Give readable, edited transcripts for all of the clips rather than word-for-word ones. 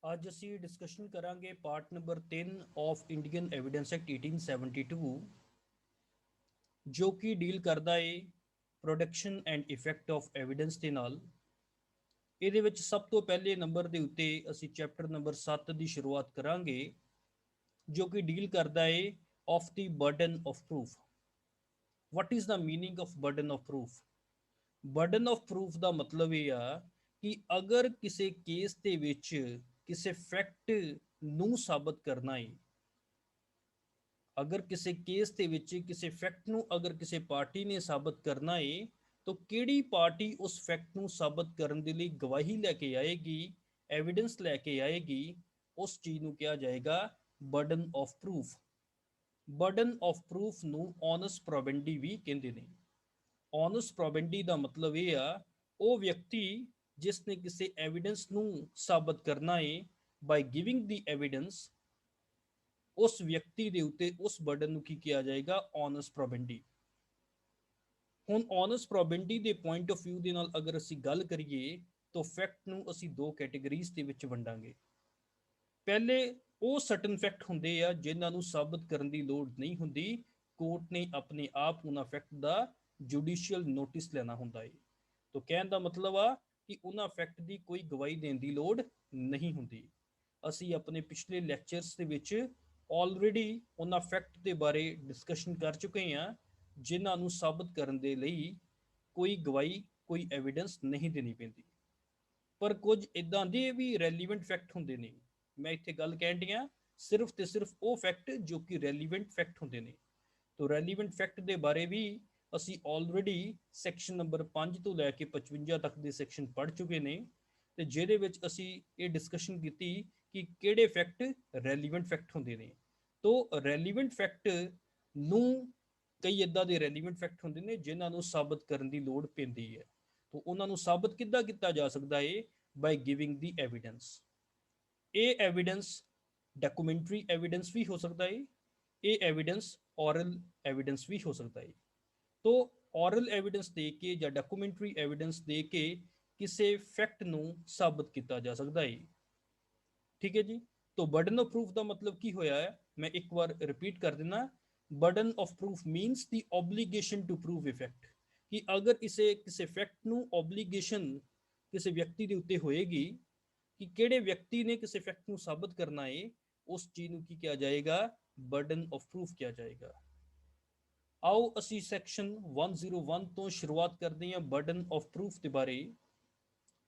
ਅੱਜ ਅਸੀਂ ਡਿਸਕਸ਼ਨ ਕਰਾਂਗੇ part number 3 of Indian evidence act 1872 ਜੋ ਕਿ ਡੀਲ ਕਰਦਾ ਹੈ production and effect of evidence ਦੇ ਨਾਲ। ਇਹਦੇ ਵਿੱਚ ਸਭ ਤੋਂ ਪਹਿਲੇ ਨੰਬਰ ਦੇ ਉੱਤੇ ਅਸੀਂ ਚੈਪਟਰ ਨੰਬਰ 7 ਦੀ ਸ਼ੁਰੂਆਤ ਕਰਾਂਗੇ ਜੋ ਕਿ ਡੀਲ ਕਰਦਾ ਹੈ of the burden of proof. What is the meaning of burden of proof? Burden of proof ਦਾ ਮਤਲਬ ਇਹ ਆ ਕਿ ਅਗਰ ਕਿਸੇ ਕੇਸ ਦੇ ਵਿੱਚ ਕਿਸੇ ਫੈਕਟ ਨੂੰ ਸਾਬਤ ਕਰਨਾ ਹੈ, ਅਗਰ ਕਿਸੇ ਕੇਸ ਦੇ ਵਿੱਚ ਕਿਸੇ ਫੈਕਟ ਨੂੰ ਅਗਰ ਕਿਸੇ ਪਾਰਟੀ ਨੇ ਸਾਬਤ ਕਰਨਾ ਹੈ ਤਾਂ ਕਿਹੜੀ ਪਾਰਟੀ ਉਸ ਫੈਕਟ ਨੂੰ ਸਾਬਤ ਕਰਨ ਦੇ ਲਈ ਗਵਾਹੀ ਲੈ ਕੇ ਆਏਗੀ, ਐਵੀਡੈਂਸ ਲੈ ਕੇ ਆਏਗੀ, ਉਸ ਚੀਜ਼ ਨੂੰ ਕਿਹਾ ਜਾਏਗਾ burden of proof. Burden of proof ਨੂੰ ਓਨਸ ਪ੍ਰੋਬੇਂਡੀ ਵੀ ਕਹਿੰਦੇ ਨੇ। ਓਨਸ ਪ੍ਰੋਬੇਂਡੀ ਦਾ ਮਤਲਬ ਇਹ ਆ ਉਹ ਵਿਅਕਤੀ ਜਿਸ ਨੇ ਕਿਸੇ ਐਵੀਡੈਂਸ ਨੂੰ ਸਾਬਤ ਕਰਨਾ ਹੈ ਬਾਈ ਗਿਵਿੰਗ ਦੀ ਐਵੀਡੈਂਸ, ਉਸ ਵਿਅਕਤੀ ਦੇ ਉੱਤੇ ਉਸ ਬਰਡਨ ਨੂੰ ਕੀ ਕਿਹਾ ਜਾਏਗਾ? ਓਨਸ ਪ੍ਰੋਬੇਂਡੀ। ਹੁਣ ਓਨਸ ਪ੍ਰੋਬੇਂਡੀ ਦੇ ਪੁਆਇੰਟ ਆਫ View ਦੇ ਨਾਲ ਅਗਰ ਅਸੀਂ ਗੱਲ ਕਰੀਏ ਤਾਂ ਫੈਕਟ ਨੂੰ ਅਸੀਂ ਦੋ ਕੈਟੇਗਰੀਜ਼ ਦੇ ਵਿੱਚ ਵੰਡਾਂਗੇ। ਪਹਿਲੇ ਉਹ ਸਰਟਨ ਫੈਕਟ ਹੁੰਦੇ ਆ ਜਿਨ੍ਹਾਂ ਨੂੰ ਸਾਬਤ ਕਰਨ ਦੀ ਲੋੜ ਨਹੀਂ ਹੁੰਦੀ, ਕੋਰਟ ਨੇ ਆਪਣੇ ਆਪ ਉਹਨਾਂ ਫੈਕਟ ਦਾ ਜੁਡੀਸ਼ੀਅਲ ਨੋਟਿਸ ਲੈਣਾ ਹੁੰਦਾ ਹੈ। ਤਾਂ ਕਹਿਣ ਦਾ ਮਤਲਬ ਆ ਕਿ ਉਹਨਾਂ ਫੈਕਟ ਦੀ ਕੋਈ ਗਵਾਹੀ ਦੇਣ ਦੀ ਲੋੜ ਨਹੀਂ ਹੁੰਦੀ। ਅਸੀਂ ਆਪਣੇ ਪਿਛਲੇ ਲੈਕਚਰਸ ਦੇ ਵਿੱਚ ਆਲਰੇਡੀ ਉਹਨਾਂ ਫੈਕਟ ਦੇ ਬਾਰੇ ਡਿਸਕਸ਼ਨ ਕਰ ਚੁੱਕੇ ਹਾਂ ਜਿਨ੍ਹਾਂ ਨੂੰ ਸਾਬਤ ਕਰਨ ਦੇ ਲਈ ਕੋਈ ਗਵਾਹੀ, ਕੋਈ ਐਵੀਡੈਂਸ ਨਹੀਂ ਦੇਣੀ ਪੈਂਦੀ। ਪਰ ਕੁਝ ਇਦਾਂ ਦੇ ਵੀ ਰੈਲੀਵੈਂਟ ਫੈਕਟ ਹੁੰਦੇ ਨੇ। ਮੈਂ ਇੱਥੇ ਗੱਲ ਕਹਿਣ ਡਿਆ ਸਿਰਫ ਤੇ ਸਿਰਫ ਉਹ ਫੈਕਟ ਜੋ ਕਿ ਰੈਲੀਵੈਂਟ ਫੈਕਟ ਹੁੰਦੇ ਨੇ। ਤਾਂ ਰੈਲੀਵੈਂਟ ਫੈਕਟ ਦੇ ਬਾਰੇ ਵੀ ਅਸੀਂ ਆਲਰੇਡੀ ਸੈਕਸ਼ਨ ਨੰਬਰ 5 ਤੋਂ ਲੈ ਕੇ 55 ਤੱਕ ਦੇ ਸੈਕਸ਼ਨ ਪੜ੍ਹ ਚੁੱਕੇ ਨੇ ਤੇ ਜਿਹਦੇ ਵਿੱਚ ਅਸੀਂ ਇਹ ਡਿਸਕਸ਼ਨ ਕੀਤੀ ਕਿ ਕਿਹੜੇ ਫੈਕਟ ਰੈਲੀਵੈਂਟ ਫੈਕਟ ਹੁੰਦੇ ਨੇ। ਤਾਂ ਰੈਲੀਵੈਂਟ ਫੈਕਟ ਨੂੰ ਕਈ ਇਦਾਂ ਦੇ ਰੈਲੀਵੈਂਟ ਫੈਕਟ ਹੁੰਦੇ ਨੇ ਜਿਨ੍ਹਾਂ ਨੂੰ ਸਾਬਤ ਕਰਨ ਦੀ ਲੋੜ ਪੈਂਦੀ ਹੈ। ਤਾਂ ਉਹਨਾਂ ਨੂੰ ਸਾਬਤ ਕਿੱਦਾਂ ਕੀਤਾ ਜਾ ਸਕਦਾ ਹੈ? ਬਾਈ ਗਿਵਿੰਗ ਦੀ ਐਵੀਡੈਂਸ। ਇਹ ਐਵੀਡੈਂਸ ਡਾਕੂਮੈਂਟਰੀ ਐਵੀਡੈਂਸ ਵੀ ਹੋ ਸਕਦਾ ਹੈ, ਇਹ ਐਵੀਡੈਂਸ ਔਰਲ ਐਵੀਡੈਂਸ ਵੀ ਹੋ ਸਕਦਾ ਹੈ। तो ਔਰਲ ਐਵੀਡੈਂਸ ਦੇ ਕੇ ਜਾਂ ਡਾਕੂਮੈਂਟਰੀ ਐਵੀਡੈਂਸ ਦੇ ਕੇ ਕਿਸੇ ਫੈਕਟ ਨੂੰ ਸਾਬਤ ਕੀਤਾ ਜਾ ਸਕਦਾ ਹੈ। ਠੀਕ ਹੈ ਜੀ। तो बर्डन ऑफ प्रूफ का मतलब की होया है, मैं एक बार रिपीट कर देना। Burden of proof means the obligation to prove effect, कि अगर इसे किसी फैक्ट ਨੂੰ ऑब्लीगेशन ਕਿਸੇ ਵਿਅਕਤੀ ਦੇ ਉੱਤੇ ਹੋਏਗੀ ਕਿ ਕਿਹੜੇ ਵਿਅਕਤੀ ਨੇ ਕਿਸੇ ਫੈਕਟ ਨੂੰ ਸਾਬਤ ਕਰਨਾ ਹੈ, ਉਸ ਚੀਜ਼ ਨੂੰ ਕੀ ਕਿਹਾ ਜਾਏਗਾ? ਬਰਡਨ ਆਫ ਪ੍ਰੂਫ ਕਿਹਾ ਜਾਏਗਾ। ਆਓ ਅਸੀਂ ਸੈਕਸ਼ਨ 101 ਤੋਂ ਸ਼ੁਰੂਆਤ ਕਰਦੇ ਹਾਂ ਬਰਡਨ ਆਫ ਪ੍ਰੂਫ ਦੇ ਬਾਰੇ।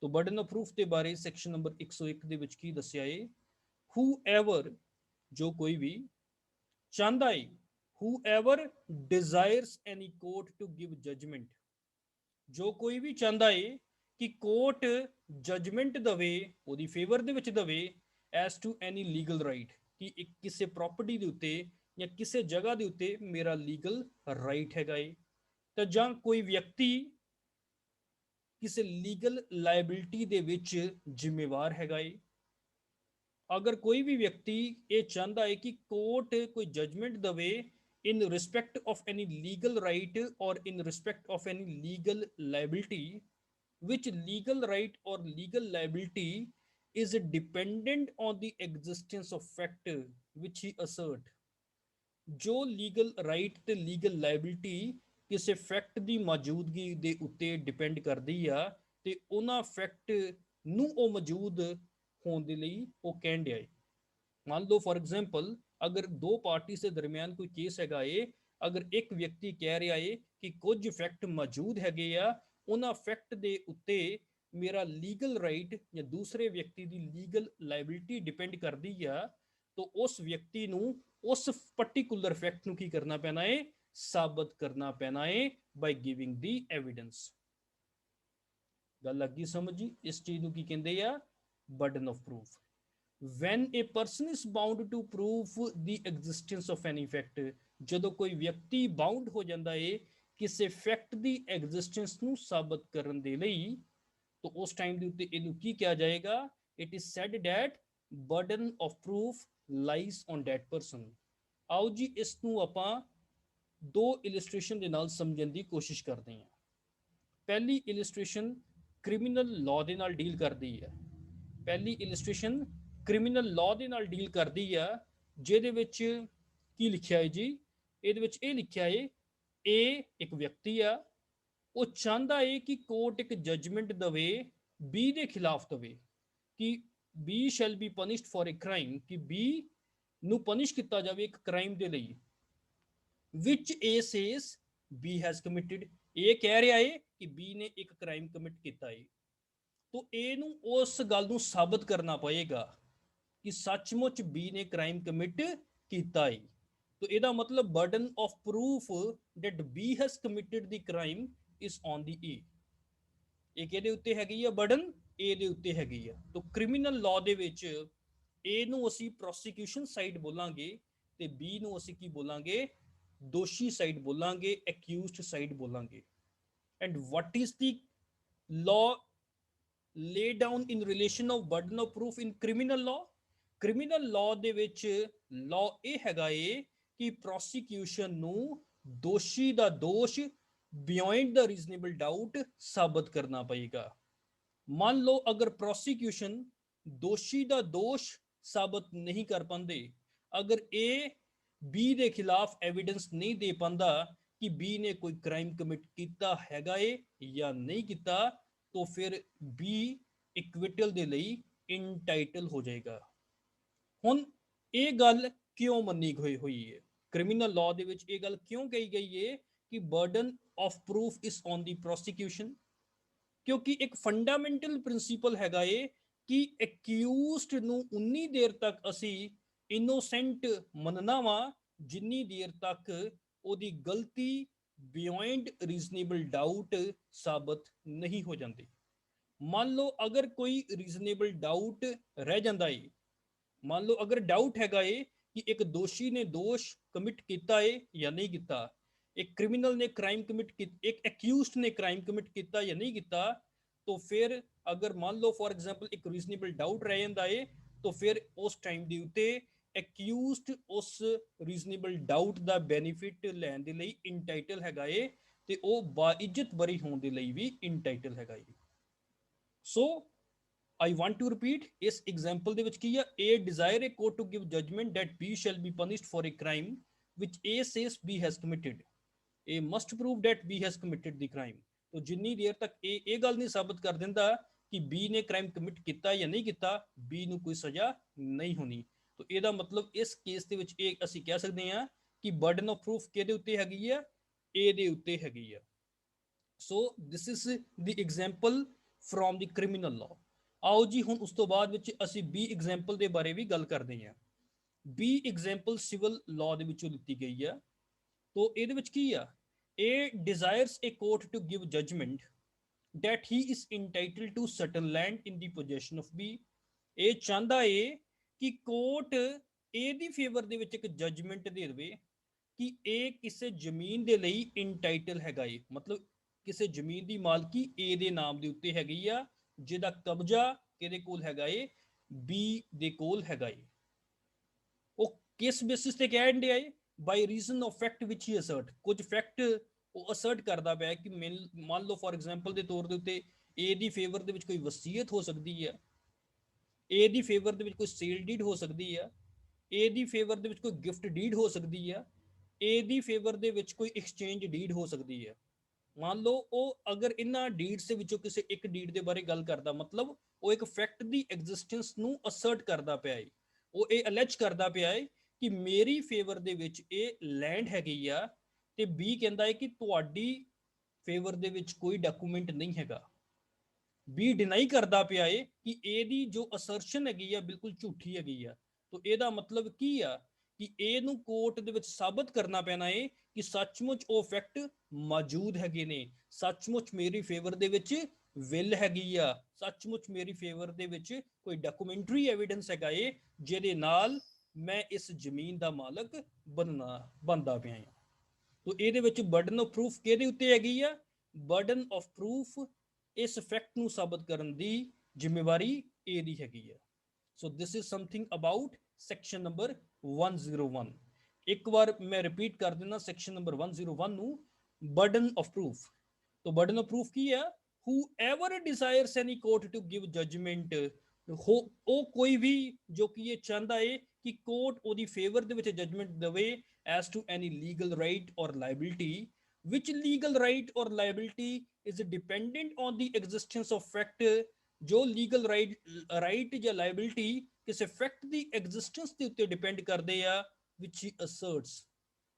तो बर्डन ऑफ प्रूफ के बारे सैक्शन नंबर 101 ਦੇ ਵਿੱਚ ਕੀ ਦੱਸਿਆ ਹੈ? whoever जो कोई भी चाहता है, whoever desires any court to give judgment, जो कोई भी चाहता है कि कोर्ट जजमेंट दवे ਉਹਦੀ ਫੇਵਰ ਦੇ ਵਿੱਚ ਦਵੇ as to any legal right, ਕਿ ਇੱਕ ਕਿਸੇ ਪ੍ਰਾਪਰਟੀ ਦੇ ਉੱਤੇ ਜਾਂ ਕਿਸੇ ਜਗ੍ਹਾ ਦੇ ਉੱਤੇ ਮੇਰਾ ਲੀਗਲ ਰਾਈਟ ਹੈਗਾ ਏ। ਤਾਂ ਜਾਂ ਕੋਈ ਵਿਅਕਤੀ ਕਿਸੇ ਲੀਗਲ ਲਾਇਬਿਲਿਟੀ ਦੇ ਵਿੱਚ ਜ਼ਿੰਮੇਵਾਰ ਹੈਗਾ ਏ। ਅਗਰ ਕੋਈ ਵੀ ਵਿਅਕਤੀ ਇਹ ਚਾਹੁੰਦਾ ਹੈ ਕਿ ਕੋਰਟ ਕੋਈ ਜਜਮੈਂਟ ਦਵੇ in respect of any legal right or in respect of any legal liability, which legal right or legal liability is dependent on the existence of fact which he assert, ਜੋ legal right ਤੇ legal liability ਕਿਸੇ fact ਦੀ ਮੌਜੂਦਗੀ ਦੇ ਉੱਤੇ depend ਕਰਦੀ ਆ ਤੇ ਉਹਨਾਂ ਫੈਕਟ ਨੂੰ ਉਹ ਮੌਜੂਦ ਹੋਣ ਦੇ ਲਈ ਉਹ ਕਹਿਣ ਡਿਆ ਹੈ। ਮੰਨ ਲਓ ਫॉर एग्जांपल अगर दो पार्टीज के दरमियान कोई केस हैगा है, अगर एक व्यक्ति कह रहा है कि कुछ फैक्ट मौजूद हैगे आ, उन्हां फैक्ट दे उत्ते मेरा लीगल राइट या दूसरे व्यक्ति की लीगल लाइबिलिटी डिपेंड करती है, तो उस व्यक्ति नूं उस पर्टिकुलर फैक्ट नूं की करना पैना है? साबित करना पैना है बाय गिविंग दी एविडेंस। गल लगी समझ जी? इस चीज नूं की कहंदे आ? Burden of proof. when a person is bound to prove the existence of any fact, ਜਦੋਂ ਕੋਈ ਵਿਅਕਤੀ ਬਾਉਂਡ ਹੋ ਜਾਂਦਾ ਹੈ ਕਿਸੇ ਫੈਕਟ ਦੀ ਐਗਜ਼ਿਸਟੈਂਸ ਨੂੰ ਸਾਬਤ ਕਰਨ ਦੇ ਲਈ, ਤਾਂ ਉਸ ਟਾਈਮ ਦੇ ਉੱਤੇ ਇਹਨੂੰ ਕੀ ਕਿਹਾ ਜਾਏਗਾ? It is said that burden of proof lies on that person. ਆਓ ਜੀ ਇਸ ਨੂੰ ਆਪਾਂ ਦੋ ਇਲਸਟ੍ਰੇਸ਼ਨ ਦੇ ਨਾਲ ਸਮਝਣ ਦੀ ਕੋਸ਼ਿਸ਼ ਕਰਦੇ ਹਾਂ। ਪਹਿਲੀ ਇਲਸਟ੍ਰੇਸ਼ਨ ਕ੍ਰਿਮੀਨਲ ਲਾਅ ਦੇ ਨਾਲ ਡੀਲ ਕਰਦੀ ਹੈ। ਪਹਿਲੀ ਇਲਸਟ੍ਰੇਸ਼ਨ ਕ੍ਰਿਮੀਨਲ ਲਾਅ ਦੇ ਨਾਲ ਡੀਲ ਕਰਦੀ ਆ, ਜਿਹਦੇ ਵਿੱਚ ਕੀ ਲਿਖਿਆ ਹੈ ਜੀ, ਇਹਦੇ ਵਿੱਚ ਇਹ ਲਿਖਿਆ ਹੈ A ਇੱਕ ਵਿਅਕਤੀ ਆ, ਉਹ ਚਾਹੁੰਦਾ ਹੈ ਕਿ ਕੋਰਟ ਇੱਕ ਜਜਮੈਂਟ ਦਵੇ B ਦੇ ਖਿਲਾਫ ਦਵੇ ਕਿ B shall be punished for a crime, ਕਿ B ਨੂੰ ਪਨਿਸ਼ ਕੀਤਾ ਜਾਵੇ ਇੱਕ ਕ੍ਰਾਈਮ ਦੇ ਲਈ, which A says B has committed। ਇਹ ਕਹਿ ਰਿਹਾ ਹੈ ਕਿ B ਨੇ ਇੱਕ ਕ੍ਰਾਈਮ ਕਮਿਟ ਕੀਤਾ ਹੈ, तो A ਨੂੰ ਉਸ ਗੱਲ ਨੂੰ ਸਾਬਤ ਕਰਨਾ ਪਏਗਾ ਕਿ ਸੱਚਮੁੱਚ B ਨੇ ਕ੍ਰਾਈਮ ਕਮਿਟ ਕੀਤਾ ਹੈ। तो ਇਹਦਾ ਮਤਲਬ burden of proof that B has committed the crime is on the A। ਇਹ ਕਿਹਦੇ ਉੱਤੇ ਹੈਗੀ ਆ burden? A ਦੇ ਉੱਤੇ ਹੈਗੀ ਆ। तो ਕ੍ਰਿਮੀਨਲ ਲਾਅ ਦੇ ਵਿੱਚ A ਨੂੰ ਅਸੀਂ ਪ੍ਰੋਸੀਕਿਊਸ਼ਨ ਸਾਈਡ ਬੋਲਾਂਗੇ ਤੇ B ਨੂੰ ਅਸੀਂ ਕੀ ਬੋਲਾਂਗੇ? ਦੋਸ਼ੀ ਸਾਈਡ ਬੋਲਾਂਗੇ, ਅਕਿਊਜ਼ਡ ਸਾਈਡ ਬੋਲਾਂਗੇ। And what is the law lay down in relation of burden of proof in criminal law? Criminal law ਦੇ ਵਿੱਚ ਲਾਅ ਇਹ ਹੈਗਾ ਏ ਕਿ ਪ੍ਰੋਸੀਕਿਊਸ਼ਨ ਨੂੰ ਦੋਸ਼ੀ ਦਾ ਦੋਸ਼ ਬਿਯੋਂਡ ਦਾ ਰੀਜ਼ਨੇਬਲ ਡਾਊਟ ਸਾਬਤ ਕਰਨਾ ਪਏਗਾ। ਮੰਨ ਲਓ ਅਗਰ ਪ੍ਰੋਸੀਕਿਊਸ਼ਨ ਦੋਸ਼ੀ ਦਾ ਦੋਸ਼ ਸਾਬਤ ਨਹੀਂ ਕਰ ਪਾਉਂਦੇ, ਅਗਰ ਇਹ B ਦੇ ਖਿਲਾਫ ਐਵੀਡੈਂਸ ਨਹੀਂ ਦੇ ਪਾਉਂਦਾ ਕਿ B ਨੇ ਕੋਈ ਕ੍ਰਾਈਮ ਕਮਿਟ ਕੀਤਾ ਹੈਗਾ ਏ ਜਾਂ ਨਹੀਂ ਕੀਤਾ, ਤਾਂ ਫਿਰ B ਇਕਵਿਟਲ ਦੇ ਲਈ ਇਨਟਾਈਟਲ ਹੋ ਜਾਏਗਾ। ਹੁਣ ਇਹ ਗੱਲ ਕਿਉਂ ਮੰਨੀ ਹੋਈ ਹੈ? ਕ੍ਰਿਮੀਨਲ ਲਾਅ ਦੇ ਵਿੱਚ ਇਹ ਗੱਲ ਕਿਉਂ ਕਹੀ ਗਈ ਹੈ ਕਿ burden of proof is on the prosecution? ਕਿਉਂਕਿ ਇੱਕ ਫੰਡਾਮੈਂਟਲ ਪ੍ਰਿੰਸੀਪਲ ਹੈਗਾ ਏ ਕਿ ਅਕਿਊਜ਼ਡ ਨੂੰ ਉਨੀ ਦੇਰ ਤੱਕ ਅਸੀਂ ਇਨੋਸੈਂਟ ਮੰਨਣਾ ਵਾ ਜਿੰਨੀ ਦੇਰ ਤੱਕ ਉਹਦੀ ਗਲਤੀ ਬਿਯੋਂਡ ਰੀਜ਼ਨੇਬਲ ਡਾਊਟ ਸਾਬਤ ਨਹੀਂ ਹੋ ਜਾਂਦੀ। ਮੰਨ ਲਓ ਅਗਰ ਕੋਈ ਰੀਜ਼ਨੇਬਲ ਡਾਊਟ ਰਹਿ ਜਾਂਦਾ ਏ, ਮੰਨ ਲਓ ਅਗਰ ਡਾਊਟ ਹੈਗਾ ਏ ਕਿ ਇੱਕ ਦੋਸ਼ੀ ਨੇ ਦੋਸ਼ ਕਮਿਟ ਕੀਤਾ ਏ ਜਾਂ ਨਹੀਂ ਕੀਤਾ, ਇੱਕ ਕ੍ਰਿਮੀਨਲ ਨੇ ਕ੍ਰਾਈਮ ਕਮਿਟ ਕੀਤਾ, ਇੱਕ ਅਕਿਊਜ਼ਡ ਨੇ ਕ੍ਰਾਈਮ ਕਮਿਟ ਕੀਤਾ ਜਾਂ ਨਹੀਂ ਕੀਤਾ, ਤਾਂ ਫਿਰ ਅਗਰ ਮੰਨ ਲਓ ਫॉर ਐਗਜ਼ਾਮਪਲ ਇੱਕ ਰੀਜ਼ਨੇਬਲ ਡਾਊਟ ਰਹਿ ਜਾਂਦਾ ਏ, ਤਾਂ ਫਿਰ ਉਸ ਟਾਈਮ ਦੇ ਉੱਤੇ ਅਕਿਊਜ਼ਡ ਉਸ ਰੀਜ਼ਨੇਬਲ ਡਾਊਟ ਦਾ ਬੈਨੀਫਿਟ ਲੈਣ ਦੇ ਲਈ ਇਨਟਾਈਟਲ ਹੈਗਾ ਏ ਤੇ ਉਹ ਬਾਇਜ਼ਤ ਬਰੀ ਹੋਣ ਦੇ ਲਈ ਵੀ ਇਨਟਾਈਟਲ ਹੈਗਾ ਏ। ਸੋ I want to repeat, ਇਸ example ਦੇ ਵਿੱਚ ਕੀ ਆ? A desire a court to give judgment that B shall be punished for a crime which A says B has committed। A must prove that B has committed the crime। तो ਜਿੰਨੀ ਦੇਰ ਤੱਕ ਇਹ ਗੱਲ ਨਹੀਂ ਸਾਬਤ ਕਰ ਦਿੰਦਾ ਕਿ B ਨੇ ਕ੍ਰਾਈਮ ਕਮਿਟ ਕੀਤਾ ਜਾਂ ਨਹੀਂ ਕੀਤਾ, B ਨੂੰ ਕੋਈ ਸਜ਼ਾ ਨਹੀਂ ਹੋਣੀ। तो ਇਹਦਾ ਮਤਲਬ ਇਸ ਕੇਸ ਦੇ ਵਿੱਚ ਇਹ ਅਸੀਂ ਕਹਿ ਸਕਦੇ ਹਾਂ ਕਿ ਬਰਡਨ ਆਫ ਪ੍ਰੂਫ ਕਿਹਦੇ ਉੱਤੇ ਹੈਗੀ ਆ? A ਦੇ ਉੱਤੇ ਹੈਗੀ ਆ। So this is the example from the criminal law. आओ जी हुण उस तो बाद विच असीं B एग्जाम्पल दे बारे भी गल करदे हां। B एग्जाम्पल सिविल लॉ दे विचों लित्ती गई है। तो इहदे विच की आ? A desires a court to give judgment that he is entitled to certain land in the possession of B। ਇਹ ਚਾਹੁੰਦਾ ਏ ਕਿ ਕੋਰਟ A ਦੀ ਫੇਵਰ ਦੇ ਵਿੱਚ ਇੱਕ ਜਜਮੈਂਟ ਦੇ ਦੇਵੇ ਕਿ ਇਹ ਕਿਸੇ ਜ਼ਮੀਨ ਦੇ ਲਈ ਇਨਟਾਈਟਲ ਹੈਗਾ ਏ, ਮਤਲਬ ਕਿਸੇ ਜ਼ਮੀਨ ਦੀ ਮਾਲਕੀ A ਦੇ ਨਾਮ ਦੇ ਉੱਤੇ ਹੈਗੀ ਆ, ਜਿਹਦਾ ਕਬਜ਼ਾ ਕਿਹਦੇ ਕੋਲ ਹੈਗਾ ਏ? B ਦੇ ਕੋਲ ਹੈਗਾ ਏ। ਉਹ ਕਿਸ ਬੇਸਿਸ ਤੇ ਕਹਿਣ ਡਿਆ ਏ? ਬਾਈ ਰੀਜ਼ਨ ਆਫ ਫੈਕਟ ਵਿਚ ਹੀ ਅਸਰਟ। ਕੁਝ ਫੈਕਟ ਉਹ ਅਸਰਟ ਕਰਦਾ ਪਿਆ ਕਿ ਮੰਨ ਲਓ ਫॉर ਐਗਜ਼ਾਮਪਲ ਦੇ ਤੌਰ ਦੇ ਉੱਤੇ A ਦੀ ਫੇਵਰ ਦੇ ਵਿੱਚ ਕੋਈ ਵਸੀਅਤ ਹੋ ਸਕਦੀ ਹੈ, A ਦੀ ਫੇਵਰ ਦੇ ਵਿੱਚ ਕੋਈ ਸੇਲ ਡੀਡ ਹੋ ਸਕਦੀ ਹੈ, A ਦੀ ਫੇਵਰ ਦੇ ਵਿੱਚ ਕੋਈ ਗਿਫਟ ਡੀਡ ਹੋ ਸਕਦੀ ਹੈ, A ਦੀ ਫੇਵਰ ਦੇ ਵਿੱਚ ਕੋਈ ਐਕਸਚੇਂਜ ਡੀਡ ਹੋ ਸਕਦੀ ਹੈ। ਮੰਨ ਲਓ ਉਹ ਅਗਰ ਇਹਨਾਂ ਡੀਡਸ ਦੇ ਵਿੱਚੋਂ ਕਿਸੇ ਇੱਕ ਡੀਡ ਦੇ ਬਾਰੇ ਗੱਲ ਕਰਦਾ, ਮਤਲਬ ਉਹ ਇੱਕ ਫੈਕਟ ਦੀ ਐਗਜ਼ਿਸਟੈਂਸ ਨੂੰ ਅਸਰਟ ਕਰਦਾ ਪਿਆ ਹੈ। ਉਹ ਇਹ ਅਲੈਜ ਕਰਦਾ ਪਿਆ ਹੈ ਕਿ ਮੇਰੀ ਫੇਵਰ ਦੇ ਵਿੱਚ ਇਹ ਲੈਂਡ ਹੈਗੀ ਆ ਤੇ B ਕਹਿੰਦਾ ਹੈ ਕਿ ਤੁਹਾਡੀ ਫੇਵਰ ਦੇ ਵਿੱਚ ਕੋਈ ਡਾਕੂਮੈਂਟ ਨਹੀਂ ਹੈਗਾ। B ਡਿਨਾਈ ਕਰਦਾ ਪਿਆ ਹੈ ਕਿ A ਦੀ ਜੋ ਅਸਰਸ਼ਨ ਹੈਗੀ ਆ ਬਿਲਕੁਲ ਝੂਠੀ ਹੈਗੀ ਆ। ਤਾਂ ਇਹਦਾ ਮਤਲਬ ਕੀ ਆ ਕਿ A ਨੂੰ ਕੋਰਟ ਦੇ ਵਿੱਚ ਸਾਬਤ ਕਰਨਾ ਪੈਣਾ ਹੈ ਕਿ ਸੱਚਮੁੱਚ ਉਹ ਫੈਕਟ ਮੌਜੂਦ ਹੈਗੇ ਨੇ, ਸੱਚਮੁੱਚ ਮੇਰੀ ਫੇਵਰ ਦੇ ਵਿੱਚ ਵਿਲ ਹੈਗੀ ਆ, ਸੱਚਮੁੱਚ ਮੇਰੀ ਫੇਵਰ ਦੇ ਵਿੱਚ ਕੋਈ ਡਾਕੂਮੈਂਟਰੀ ਐਵੀਡੈਂਸ ਹੈਗਾ ਏ ਜਿਹਦੇ ਨਾਲ ਮੈਂ ਇਸ ਜ਼ਮੀਨ ਦਾ ਮਾਲਕ ਬਣਦਾ ਪਿਆ ਹਾਂ। ਤਾਂ ਇਹਦੇ ਵਿੱਚ ਬਰਡਨ ਆਫ ਪ੍ਰੂਫ ਕਿਹਦੇ ਉੱਤੇ ਹੈਗੀ ਆ? ਬਰਡਨ ਆਫ ਪ੍ਰੂਫ ਇਸ ਫੈਕਟ ਨੂੰ ਸਾਬਤ ਕਰਨ ਦੀ ਜ਼ਿੰਮੇਵਾਰੀ A ਦੀ ਹੈਗੀ ਆ। So this is something about section number 101। ਇੱਕ ਵਾਰ ਮੈਂ ਰਿਪੀਟ ਕਰ ਦਿੰਦਾ ਸੈਕਸ਼ਨ ਨੰਬਰ 101 ਨੂੰ, ਬਰਡਨ ਆਫ ਪ੍ਰੂਫ। तो burden of proof की है? Whoever desires any court to give judgment ਹੋ ਉਹ ਕੋਈ ਵੀ ਜੋ ਕਿ ਇਹ ਚਾਹੁੰਦਾ ਹੈ ਕਿ ਕੋਰਟ ਉਹਦੀ ਫੇਵਰ ਦੇ ਵਿੱਚ ਜਜਮੈਂਟ ਦੇਵੇ as to any legal right or liability which legal right or liability is dependent on the existence of fact ਜੋ ਲੀਗਲ ਰਾਈਟ ਜਾਂ ਲਾਇਬਿਲਿਟੀ ਕਿਸੇ ਫੈਕਟ ਦੀ ਐਗਜ਼ਿਸਟੈਂਸ ਦੇ ਉੱਤੇ ਡਿਪੈਂਡ ਕਰਦੇ ਆ which he asserts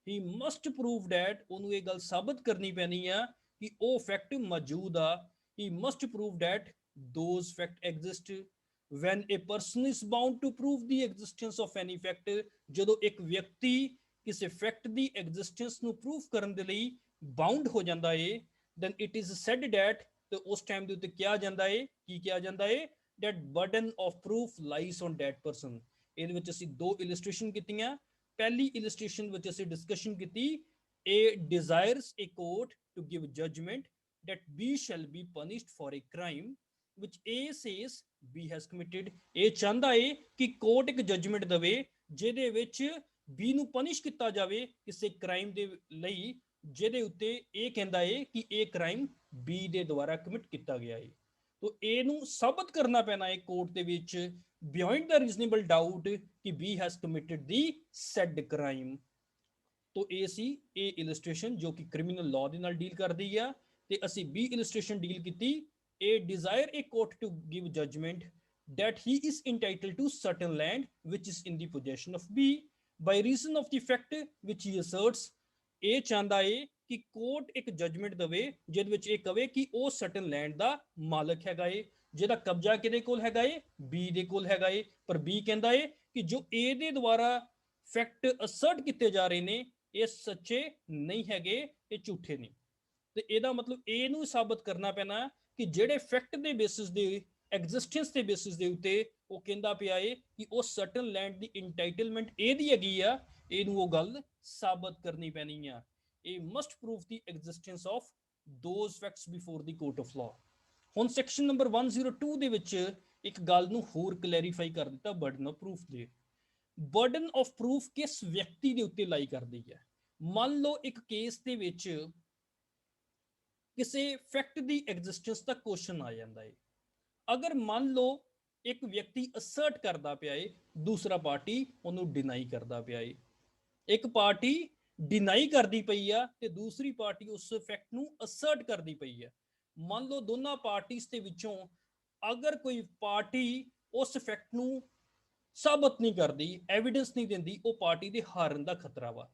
he must prove that ਉਹਨੂੰ ਇਹ ਗੱਲ ਸਾਬਤ ਕਰਨੀ ਪੈਣੀ ਆ ਕਿ ਉਹ ਫੈਕਟ ਮੌਜੂਦ ਆ he must prove that those fact exist when a person is bound to prove the existence of any fact ਜਦੋਂ ਇੱਕ ਵਿਅਕਤੀ ਕਿਸੇ ਫੈਕਟ ਦੀ ਐਗਜ਼ਿਸਟੈਂਸ ਨੂੰ ਪ੍ਰੂਫ ਕਰਨ ਦੇ ਲਈ ਬਾਉਂਡ ਹੋ ਜਾਂਦਾ ਏ then it is said that ਤੇ ਉਸ ਟਾਈਮ ਦੇ ਉੱਤੇ ਕਿਹਾ ਜਾਂਦਾ ਏ ਕੀ ਕਿਹਾ ਜਾਂਦਾ ਏ that burden of proof lies on that person ਇਹਦੇ ਵਿੱਚ ਅਸੀਂ ਦੋ ਇਲਸਟ੍ਰੇਸ਼ਨ ਕੀਤੀਆਂ ਪਹਿਲੀ ਇਲਸਟ੍ਰੇਸ਼ਨ ਵਿੱਚ ਅਸੀਂ ਡਿਸਕਸ਼ਨ ਕੀਤੀ a desires a court to give judgment that B shall be punished for a crime which A says B has committed ਇਹ ਚਾਹੁੰਦਾ ਏ ਕਿ ਕੋਰਟ ਇੱਕ ਜਜਮੈਂਟ ਦੇਵੇ ਜਿਹਦੇ ਵਿੱਚ B ਨੂੰ ਪਨਿਸ਼ ਕੀਤਾ ਜਾਵੇ ਕਿਸੇ ਕ੍ਰਾਈਮ ਦੇ ਲਈ ਜਿਹਦੇ ਉੱਤੇ ਇਹ ਕਹਿੰਦਾ ਏ ਕਿ ਇਹ ਕ੍ਰਾਈਮ B ਦੇ ਦੁਆਰਾ ਕਮਿਟ ਕੀਤਾ ਗਿਆ ਏ ਤੋ ਇਹਨੂੰ ਸਾਬਤ ਕਰਨਾ ਪੈਣਾ ਹੈ ਕੋਰਟ ਦੇ ਵਿੱਚ ਬਿਯੋਂਡ ਦਾ ਰੀਜ਼ਨੇਬਲ ਡਾਊਟ ਕਿ B has committed the sad crime ਤੋ ਇਹ ਸੀ ਇਹ ਇਲਸਟ੍ਰੇਸ਼ਨ ਜੋ ਕਿ ਕ੍ਰਿਮੀਨਲ ਲਾਅ ਦੇ ਨਾਲ ਡੀਲ ਕਰਦੀ ਆ ਤੇ ਅਸੀਂ B ਇਲਸਟ੍ਰੇਸ਼ਨ ਡੀਲ ਕੀਤੀ a desire a court to give judgment that he is entitled to certain land which is in the possession of B by reason of the fact which he asserts ਇਹ ਚਾਹੁੰਦਾ ਏ ਕਿ court ਇੱਕ judgement ਦੇਵੇ ਜਿਹਦੇ ਵਿੱਚ ਇਹ ਕਵੇ ਕਿ ਉਹ ਸਰਟਨ ਲੈਂਡ ਦਾ ਮਾਲਕ ਹੈਗਾ ਏ ਜਿਹਦਾ ਕਬਜ਼ਾ ਕਿਹਦੇ ਕੋਲ ਹੈਗਾ ਏ ਬੀ ਦੇ ਕੋਲ ਹੈਗਾ ਏ ਪਰ ਬੀ ਕਹਿੰਦਾ ਏ ਕਿ ਜੋ ਏ ਦੇ ਦੁਆਰਾ ਫੈਕਟ ਅਸਰਟ ਕੀਤੇ ਜਾ ਰਹੇ ਨੇ ਇਹ ਸੱਚੇ ਨਹੀਂ ਹੈਗੇ ਇਹ ਝੂਠੇ ਨੇ ਤੇ ਇਹਦਾ ਮਤਲਬ ਏ ਨੂੰ ਸਾਬਤ ਕਰਨਾ ਪੈਣਾ ਕਿ ਜਿਹੜੇ ਫੈਕਟ ਦੇ ਬੇਸਿਸ ਦੇ ਐਗਜ਼ਿਸਟੈਂਸ ਦੇ ਬੇਸਿਸ ਦੇ ਉੱਤੇ ਉਹ ਕਹਿੰਦਾ ਪਿਆ ਏ ਕਿ ਉਹ ਸਰਟਨ ਲੈਂਡ ਦੀ ਇੰਟਾਈਟਲਮੈਂਟ ਇਹਦੀ ਹੈਗੀ ਆ ਇਹਨੂੰ ਉਹ ਗੱਲ ਸਾਬਤ ਕਰਨੀ ਪੈਣੀ ਆ ਇਹ must prove the existence of those facts before the court of law ਹੁਣ ਸੈਕਸ਼ਨ ਨੰਬਰ 102 ਦੇ ਵਿੱਚ ਇੱਕ ਗੱਲ ਨੂੰ ਹੋਰ ਕਲੈਰੀਫਾਈ ਕਰ ਦਿੱਤਾ ਬਰਡਨ ਆਫ ਪ੍ਰੂਫ ਦੇ ਬਰਡਨ ਆਫ ਪ੍ਰੂਫ ਕਿਸ ਵਿਅਕਤੀ ਦੇ ਉੱਤੇ ਲਾਈ ਕਰਦੀ ਹੈ ਮੰਨ ਲਓ ਇੱਕ ਕੇਸ ਦੇ ਵਿੱਚ ਕਿਸੇ ਫੈਕਟ ਦੀ ਐਗਜ਼ਿਸਟੈਂਸ ਦਾ ਕੁਐਸਚਨ ਆ ਜਾਂਦਾ ਹੈ ਅਗਰ ਮੰਨ ਲਓ ਇੱਕ ਵਿਅਕਤੀ ਅਸਰਟ ਕਰਦਾ ਪਿਆ ਏ ਦੂਸਰਾ ਪਾਰਟੀ ਉਹਨੂੰ ਡਿਨਾਈ ਕਰਦਾ ਪਿਆ ਏ ਇੱਕ ਪਾਰਟੀ ਡਿਨਾਈ ਕਰਦੀ ਪਈ ਆ ਤੇ ਦੂਸਰੀ ਪਾਰਟੀ ਉਸ ਫੈਕਟ ਨੂੰ ਅਸਰਟ ਕਰਦੀ ਪਈ ਆ ਮੰਨ ਲਓ ਦੋਨਾਂ ਪਾਰਟੀਆਂ ਦੇ ਵਿੱਚੋਂ ਅਗਰ ਕੋਈ ਪਾਰਟੀ ਉਸ ਫੈਕਟ ਨੂੰ ਸਾਬਤ ਨਹੀਂ ਕਰਦੀ ਐਵੀਡੈਂਸ ਨਹੀਂ ਦਿੰਦੀ ਉਹ ਪਾਰਟੀ ਦੇ ਹਾਰਨ ਦਾ ਖਤਰਾ ਵਾ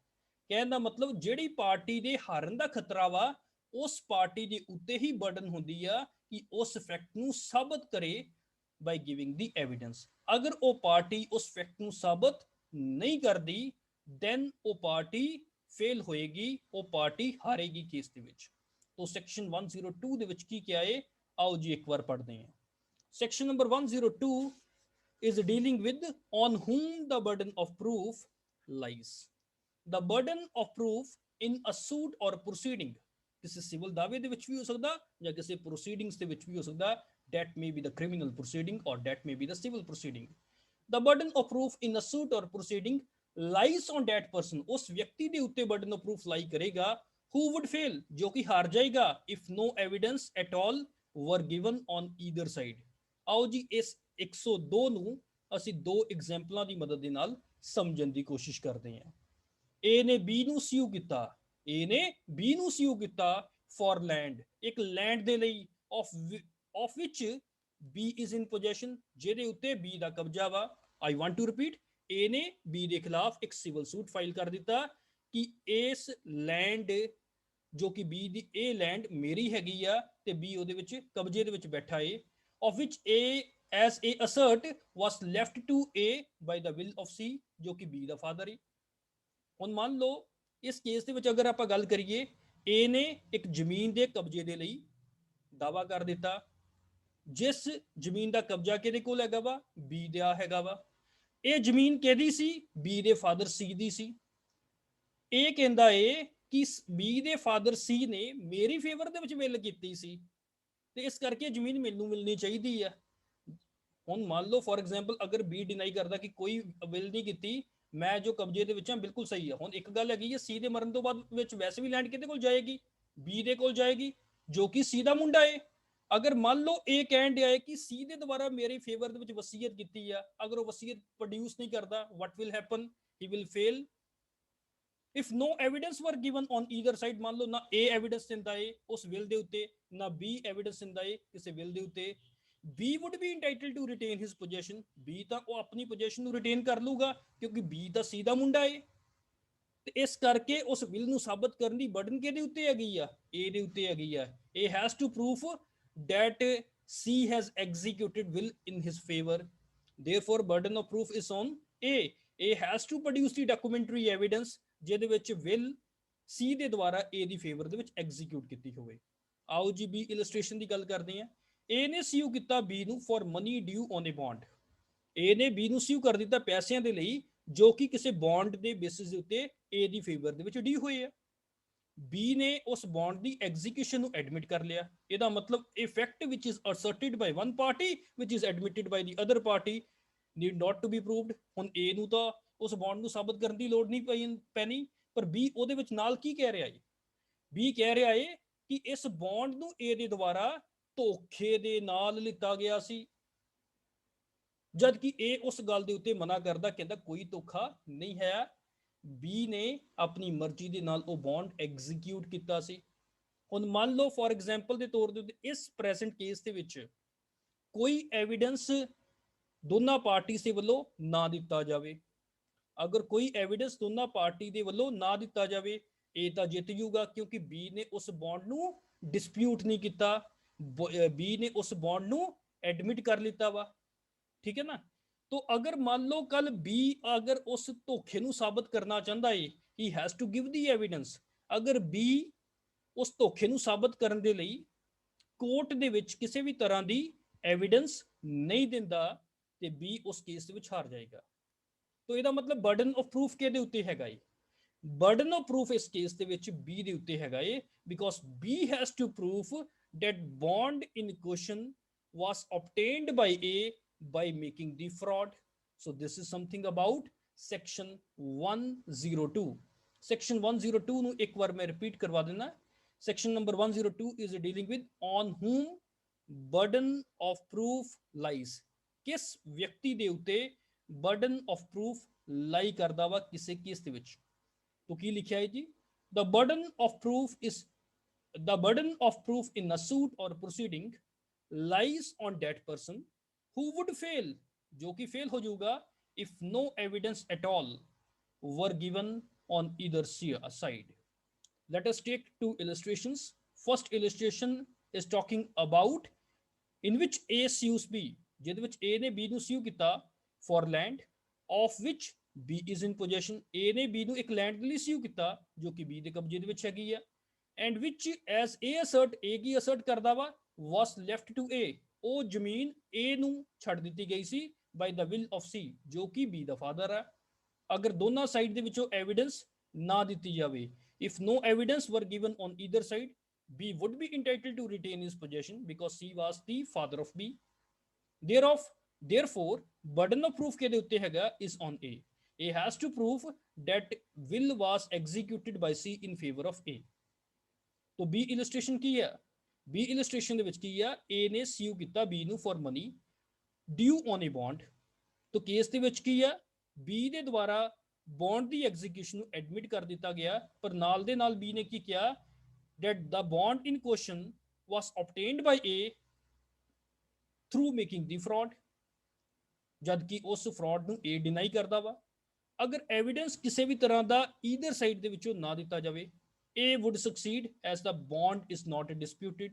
ਕਹਿਣ ਦਾ ਮਤਲਬ ਜਿਹੜੀ ਪਾਰਟੀ ਦੇ ਹਾਰਨ ਦਾ ਖਤਰਾ ਵਾ ਉਸ ਪਾਰਟੀ ਦੇ ਉੱਤੇ ਹੀ ਬਰਡਨ ਹੁੰਦੀ ਆ ਕਿ ਉਸ ਫੈਕਟ ਨੂੰ ਸਾਬਤ ਕਰੇ ਬਾਈ ਗਿਵਿੰਗ ਦੀ ਐਵੀਡੈਂਸ ਅਗਰ ਉਹ ਪਾਰਟੀ ਉਸ ਫੈਕਟ ਨੂੰ ਸਾਬਤ ਨਹੀਂ ਕਰਦੀ then ਉਹ ਪਾਰਟੀ ਫੇਲ ਹੋਏਗੀ ਉਹ ਪਾਰਟੀ ਹਾਰੇਗੀ ਕੇਸ ਦੇ ਵਿੱਚ ਤੋ ਸੈਕਸ਼ਨ 102 ਦੇ ਵਿੱਚ ਕੀ ਕਿਹਾ ਹੈ ਆਓ ਜੀ ਇੱਕ ਵਾਰ ਪੜ੍ਹਦੇ ਹਾਂ section number 102 is dealing with on whom the burden of proof lies the burden of proof in a suit or proceeding ਕਿਸੇ ਸਿਵਲ ਦਾਅਵੇ ਦੇ ਵਿੱਚ ਵੀ ਹੋ ਸਕਦਾ ਜਾਂ ਕਿਸੇ ਪ੍ਰੋਸੀਡਿੰਗਸ ਦੇ ਵਿੱਚ ਵੀ ਹੋ ਸਕਦਾ that may be the criminal proceeding or that may be the civil proceeding the burden of proof in a suit or proceeding lies on that person ਉਸ ਵਿਅਕਤੀ ਦੇ ਉੱਤੇ burden of proof lie ਕਰੇਗਾ who would fail ਜੋ ਕਿ ਹਾਰ ਜਾਏਗਾ if no evidence at all were given on either side ਆਓ ਜੀ ਇਸ 102 ਨੂੰ ਅਸੀਂ ਦੋ ਐਗਜ਼ਾਮਪਲਾਂ ਦੀ ਮਦਦ ਦੇ ਨਾਲ ਸਮਝਣ ਦੀ ਕੋਸ਼ਿਸ਼ ਕਰਦੇ ਹਾਂ A ਨੇ B ਨੂੰ ਸਿਊ ਕੀਤਾ A ਨੇ B ਨੂੰ ਸਿਊ ਕੀਤਾ ਫॉर ਲੈਂਡ ਇੱਕ ਲੈਂਡ ਦੇ ਲਈ of which B is in possession ਜਿਹਦੇ ਉੱਤੇ B ਦਾ ਕਬਜ਼ਾ ਵਾ I want to repeat A ਨੇ B ਦੇ ਖਿਲਾਫ ਇੱਕ ਸਿਵਲ ਸੂਟ ਫਾਈਲ ਕਰ ਦਿੱਤਾ ਕਿ ਇਸ ਲੈਂਡ ਜੋ ਕਿ B ਦੀ ਇਹ ਲੈਂਡ ਮੇਰੀ ਹੈਗੀ ਆ ਤੇ B ਉਹਦੇ ਵਿੱਚ ਕਬਜ਼ੇ ਦੇ ਵਿੱਚ ਬੈਠਾ ਏ of which A as A assert was left to A by the will of C ਜੋ ਕਿ B ਦਾ ਫਾਦਰ ਏ ਹੁਣ ਮੰਨ ਲਓ ਇਸ ਕੇਸ ਦੇ ਵਿੱਚ ਅਗਰ ਆਪਾਂ ਗੱਲ ਕਰੀਏ A ਨੇ ਇੱਕ ਜ਼ਮੀਨ ਦੇ ਕਬਜ਼ੇ ਦੇ ਲਈ ਦਾਵਾ ਕਰ ਦਿੱਤਾ ਜਿਸ ਜ਼ਮੀਨ ਦਾ ਕਬਜ਼ਾ ਕਿਹਦੇ ਕੋਲ ਹੈਗਾ ਵਾ B ਦਾ ਹੈਗਾ ਵਾ ਇਹ ਜ਼ਮੀਨ ਕਿਹਦੀ ਸੀ B ਦੇ ਫਾਦਰ C ਦੀ ਸੀ ਇਹ ਕਹਿੰਦਾ ਏ ਕਿ B ਦੇ ਫਾਦਰ C ਨੇ ਮੇਰੀ ਫੇਵਰ ਦੇ ਵਿੱਚ ਵਿਲ ਕੀਤੀ ਸੀ ਤੇ ਇਸ ਕਰਕੇ ਜ਼ਮੀਨ ਮੈਨੂੰ ਮਿਲਣੀ ਚਾਹੀਦੀ ਆ ਹੁਣ ਮੰਨ ਲਓ ਫੋਰ ਐਗਜ਼ਾਮਪਲ ਅਗਰ B ਡਿਨਾਈ ਕਰਦਾ ਕਿ ਕੋਈ ਵਿਲ ਨਹੀਂ ਕੀਤੀ ਮੈਂ ਜੋ ਕਬਜ਼ੇ ਦੇ ਵਿੱਚ ਹਾਂ ਬਿਲਕੁਲ ਸਹੀ ਆ ਹੁਣ ਇੱਕ ਗੱਲ ਹੈਗੀ ਹੈ C ਦੇ ਮਰਨ ਤੋਂ ਬਾਅਦ ਵਿੱਚ ਵੈਸੇ ਵੀ ਲੈਂਡ ਕਿਹਦੇ ਕੋਲ ਜਾਏਗੀ B ਦੇ ਕੋਲ ਜਾਏਗੀ ਜੋ ਕਿ C ਦਾ ਮੁੰਡਾ ਏ अगर मान लो ए ਕਹਿਣ ਡਿਆ ਹੈ ਕਿ ਸੀ ਦੇ ਦੁਆਰਾ ਮੇਰੇ ਫੇਵਰ ਦੇ ਵਿੱਚ ਵਸੀਅਤ ਕੀਤੀ ਆ, ਅਗਰ ਉਹ ਵਸੀਅਤ ਪ੍ਰੋਡਿਊਸ ਨਹੀਂ ਕਰਦਾ, what will happen, he will fail. if no evidence were given on either side, मान लो ना A एविडेंस ਦਿੰਦਾ ਏ ਉਸ ਵਿਲ ਦੇ ਉੱਤੇ, ਨਾ B एविडेंस ਦਿੰਦਾ ਏ ਕਿਸੇ ਵਿਲ ਦੇ ਉੱਤੇ, B would be entitled to retain his possession, B ਤਾਂ ਉਹ ਆਪਣੀ ਪੋਜੀਸ਼ਨ ਨੂੰ ਰਿਟੇਨ ਕਰ ਲੂਗਾ ਕਿਉਂਕਿ B ਤਾਂ C ਦਾ ਮੁੰਡਾ ਏ। ਤੇ ਇਸ ਕਰਕੇ ਉਸ ਵਿਲ ਨੂੰ ਸਾਬਤ ਕਰਨ ਦੀ ਬਰਡਨ ਕਿਹਦੇ ਉੱਤੇ ਹੈਗੀ ਆ, A ਦੇ ਉੱਤੇ ਹੈਗੀ ਆ। A has to prove that C has executed will in his favor, therefore burden of proof is on A. A has to produce the documentary evidence ਜਿਹਦੇ ਵਿੱਚ ਵਿਲ ਸੀ ਦੇ ਦੁਆਰਾ A ਦੀ ਫੇਵਰ ਦੇ ਵਿੱਚ execute ਕੀਤੀ ਹੋਵੇ। ਆਓ ਜੀ B ਇਲਸਟ੍ਰੇਸ਼ਨ ਦੀ ਗੱਲ ਕਰਦੇ ਹਾਂ। A ਨੇ ਸੀਊ ਕੀਤਾ B ਨੂੰ for money due on a bond. A ਨੇ B ਨੂੰ ਸੀਊ ਕਰ ਦਿੱਤਾ ਪੈਸਿਆਂ ਦੇ ਲਈ ਜੋ ਕਿ ਕਿਸੇ ਬੌਂਡ ਦੇ ਬੇਸਿਸ ਦੇ ਉੱਤੇ A ਦੀ ਫੇਵਰ ਦੇ ਵਿੱਚ ਡਿਊ ਹੋਏ ਆ। B ਨੇ ਉਸ ਬੌਂਡ ਦੀ ਐਗਜ਼ੀਕਿਊਸ਼ਨ ਨੂੰ ਐਡਮਿਟ ਕਰ ਲਿਆ। ਇਹਦਾ ਮਤਲਬ a fact which is asserted by one party which is admitted by the other party need not to be proved। ਹੁਣ A ਨੂੰ ਤਾਂ ਉਸ ਬੌਂਡ ਨੂੰ ਸਾਬਤ ਕਰਨ ਦੀ ਲੋੜ ਨਹੀਂ ਪੈਣੀ, ਪਰ B ਉਹਦੇ ਵਿੱਚ ਨਾਲ ਕੀ ਕਹਿ ਰਿਹਾ ਹੈ? B ਕਹਿ ਰਿਹਾ ਹੈ ਕਿ ਇਸ ਬੌਂਡ ਨੂੰ A ਦੇ ਦੁਆਰਾ ਧੋਖੇ ਦੇ ਨਾਲ ਲਿੱਤਾ ਗਿਆ ਸੀ, ਜਦ ਕਿ A ਉਸ ਗੱਲ ਦੇ ਉੱਤੇ ਮਨਾ ਕਰਦਾ, ਕਹਿੰਦਾ ਕੋਈ ਧੋਖਾ ਨਹੀਂ ਹੈ, B ਨੇ ਆਪਣੀ ਮਰਜ਼ੀ ਦੇ ਨਾਲ ਉਹ ਬੌਂਡ ਐਗਜ਼ੀਕਿਊਟ ਕੀਤਾ ਸੀ। ਹੁਣ ਮੰਨ ਲਓ ਫॉर ਐਗਜ਼ਾਮਪਲ ਦੇ ਤੌਰ ਦੇ ਉੱਤੇ ਇਸ ਪ੍ਰੈਜ਼ੈਂਟ ਕੇਸ ਦੇ ਵਿੱਚ ਕੋਈ ਐਵੀਡੈਂਸ ਦੋਨਾਂ ਪਾਰਟੀ ਦੇ ਵੱਲੋਂ ਨਾ ਦਿੱਤਾ ਜਾਵੇ। ਅਗਰ ਕੋਈ ਐਵੀਡੈਂਸ ਦੋਨਾਂ ਪਾਰਟੀ ਦੇ ਵੱਲੋਂ ਨਾ ਦਿੱਤਾ ਜਾਵੇ, A ਤਾਂ ਜਿੱਤ ਜੂਗਾ ਕਿਉਂਕਿ B ਨੇ ਉਸ ਬੌਂਡ ਨੂੰ ਡਿਸਪਿਊਟ ਨਹੀਂ ਕੀਤਾ, B ਨੇ ਉਸ ਬੌਂਡ ਨੂੰ ਐਡਮਿਟ ਕਰ ਲਿੱਤਾ ਵਾ, ਠੀਕ ਹੈ ਨਾ। तो अगर मान लो कल B अगर उस धोखे ਨੂੰ ਸਾਬਤ ਕਰਨਾ ਚਾਹੁੰਦਾ ਏ, he has to give the evidence। ਅਗਰ B ਉਸ ਧੋਖੇ ਨੂੰ ਸਾਬਤ ਕਰਨ ਦੇ ਲਈ ਕੋਰਟ ਦੇ ਵਿੱਚ ਕਿਸੇ ਵੀ ਤਰ੍ਹਾਂ ਦੀ ਐਵੀਡੈਂਸ ਨਹੀਂ ਦਿੰਦਾ ਤੇ B ਉਸ ਕੇਸ ਦੇ ਵਿੱਚ ਹਾਰ ਜਾਏਗਾ। तो ਇਹਦਾ ਮਤਲਬ ਬਰਡਨ ਆਫ ਪ੍ਰੂਫ ਕਿਹਦੇ ਉੱਤੇ ਹੈਗਾ ਏ? ਬਰਡਨ ਆਫ ਪ੍ਰੂਫ ਇਸ ਕੇਸ ਦੇ ਵਿੱਚ B ਦੇ ਉੱਤੇ ਹੈਗਾ ਏ, because B has to prove that bond in question was obtained by A by making the fraud। so this is something about section 102। section 102 ਨੂੰ ਇੱਕ ਵਾਰ ਮੈਂ ਰਿਪੀਟ ਕਰਵਾ ਦਿੰਦਾ। section number 102 is dealing with on whom burden of proof lies। ਕਿਸ ਵਿਅਕਤੀ ਦੇ ਉੱਤੇ burden of proof lie ਕਰਦਾ ਵਾ ਕਿਸੇ ਕੇਸ ਦੇ ਵਿੱਚ। तो ਕੀ ਲਿਖਿਆ ਹੈ ਜੀ? the burden of proof in a suit or proceeding lies on that person who would fail, जो कि फेल हो जाऊगा if no evidence at all were given on either side। let us take two illustrations। first illustration is talking about in which A sues B, ਜਿਹਦੇ ਵਿੱਚ A ਨੇ B ਨੂੰ sue ਕੀਤਾ for land of which B is in possession। A ਨੇ B ਨੂੰ ਇੱਕ land ਦੇ ਲਈ sue ਕੀਤਾ ਜੋ ਕਿ B ਦੇ ਕਬਜ਼ੇ ਦੇ ਵਿੱਚ ਹੈਗੀ ਆ, and which as A assert, A Ki assert ਕਰਦਾ ਵਾ, was left to A, ਉਹ ਜ਼ਮੀਨ A ਨੂੰ ਛੱਡ ਦਿੱਤੀ ਗਈ ਸੀ by the will of C, ਜੋ ਕਿ B ਦਾ ਫਾਦਰ ਹੈ। ਅਗਰ ਦੋਨਾਂ ਸਾਈਡ ਦੇ ਵਿੱਚੋਂ ਐਵੀਡੈਂਸ ਨਾ ਦਿੱਤੀ ਜਾਵੇ, if no evidence were given on either side, B would be entitled to retain his possession because C was the father of B। therefore burden of proof ਕਿਹਦੇ ਉੱਤੇ ਹੈਗਾ is on A। A has to prove that will was executed by C in favor of A। तो B illustration ਕੀ ਹੈ? B illustration ਦੇ ਵਿੱਚ ਕੀ ਆ? A ਨੇ sue ਕੀਤਾ B ਨੂੰ for money due on a bond। तो ਕੇਸ ਦੇ ਵਿੱਚ ਕੀ ਆ? B ਦੇ ਦੁਆਰਾ ਬੌਂਡ ਦੀ ਐਗਜ਼ੀਕਿਊਸ਼ਨ ਨੂੰ ਐਡਮਿਟ ਕਰ ਦਿੱਤਾ ਗਿਆ, ਪਰ ਨਾਲ ਦੇ ਨਾਲ B ਨੇ ਕੀ ਕਿਹਾ that the bond in question was obtained by A through making the fraud, ਜਦ ਕਿ ਉਸ ਫਰਾਡ ਨੂੰ A ਡਿਨਾਈ ਕਰਦਾ ਵਾ। ਅਗਰ ਐਵੀਡੈਂਸ ਕਿਸੇ ਵੀ ਤਰ੍ਹਾਂ ਦਾ ਈਦਰ ਸਾਈਡ ਦੇ ਵਿੱਚੋਂ ਨਾ ਦਿੱਤਾ ਜਾਵੇ, A would succeed as the bond is not disputed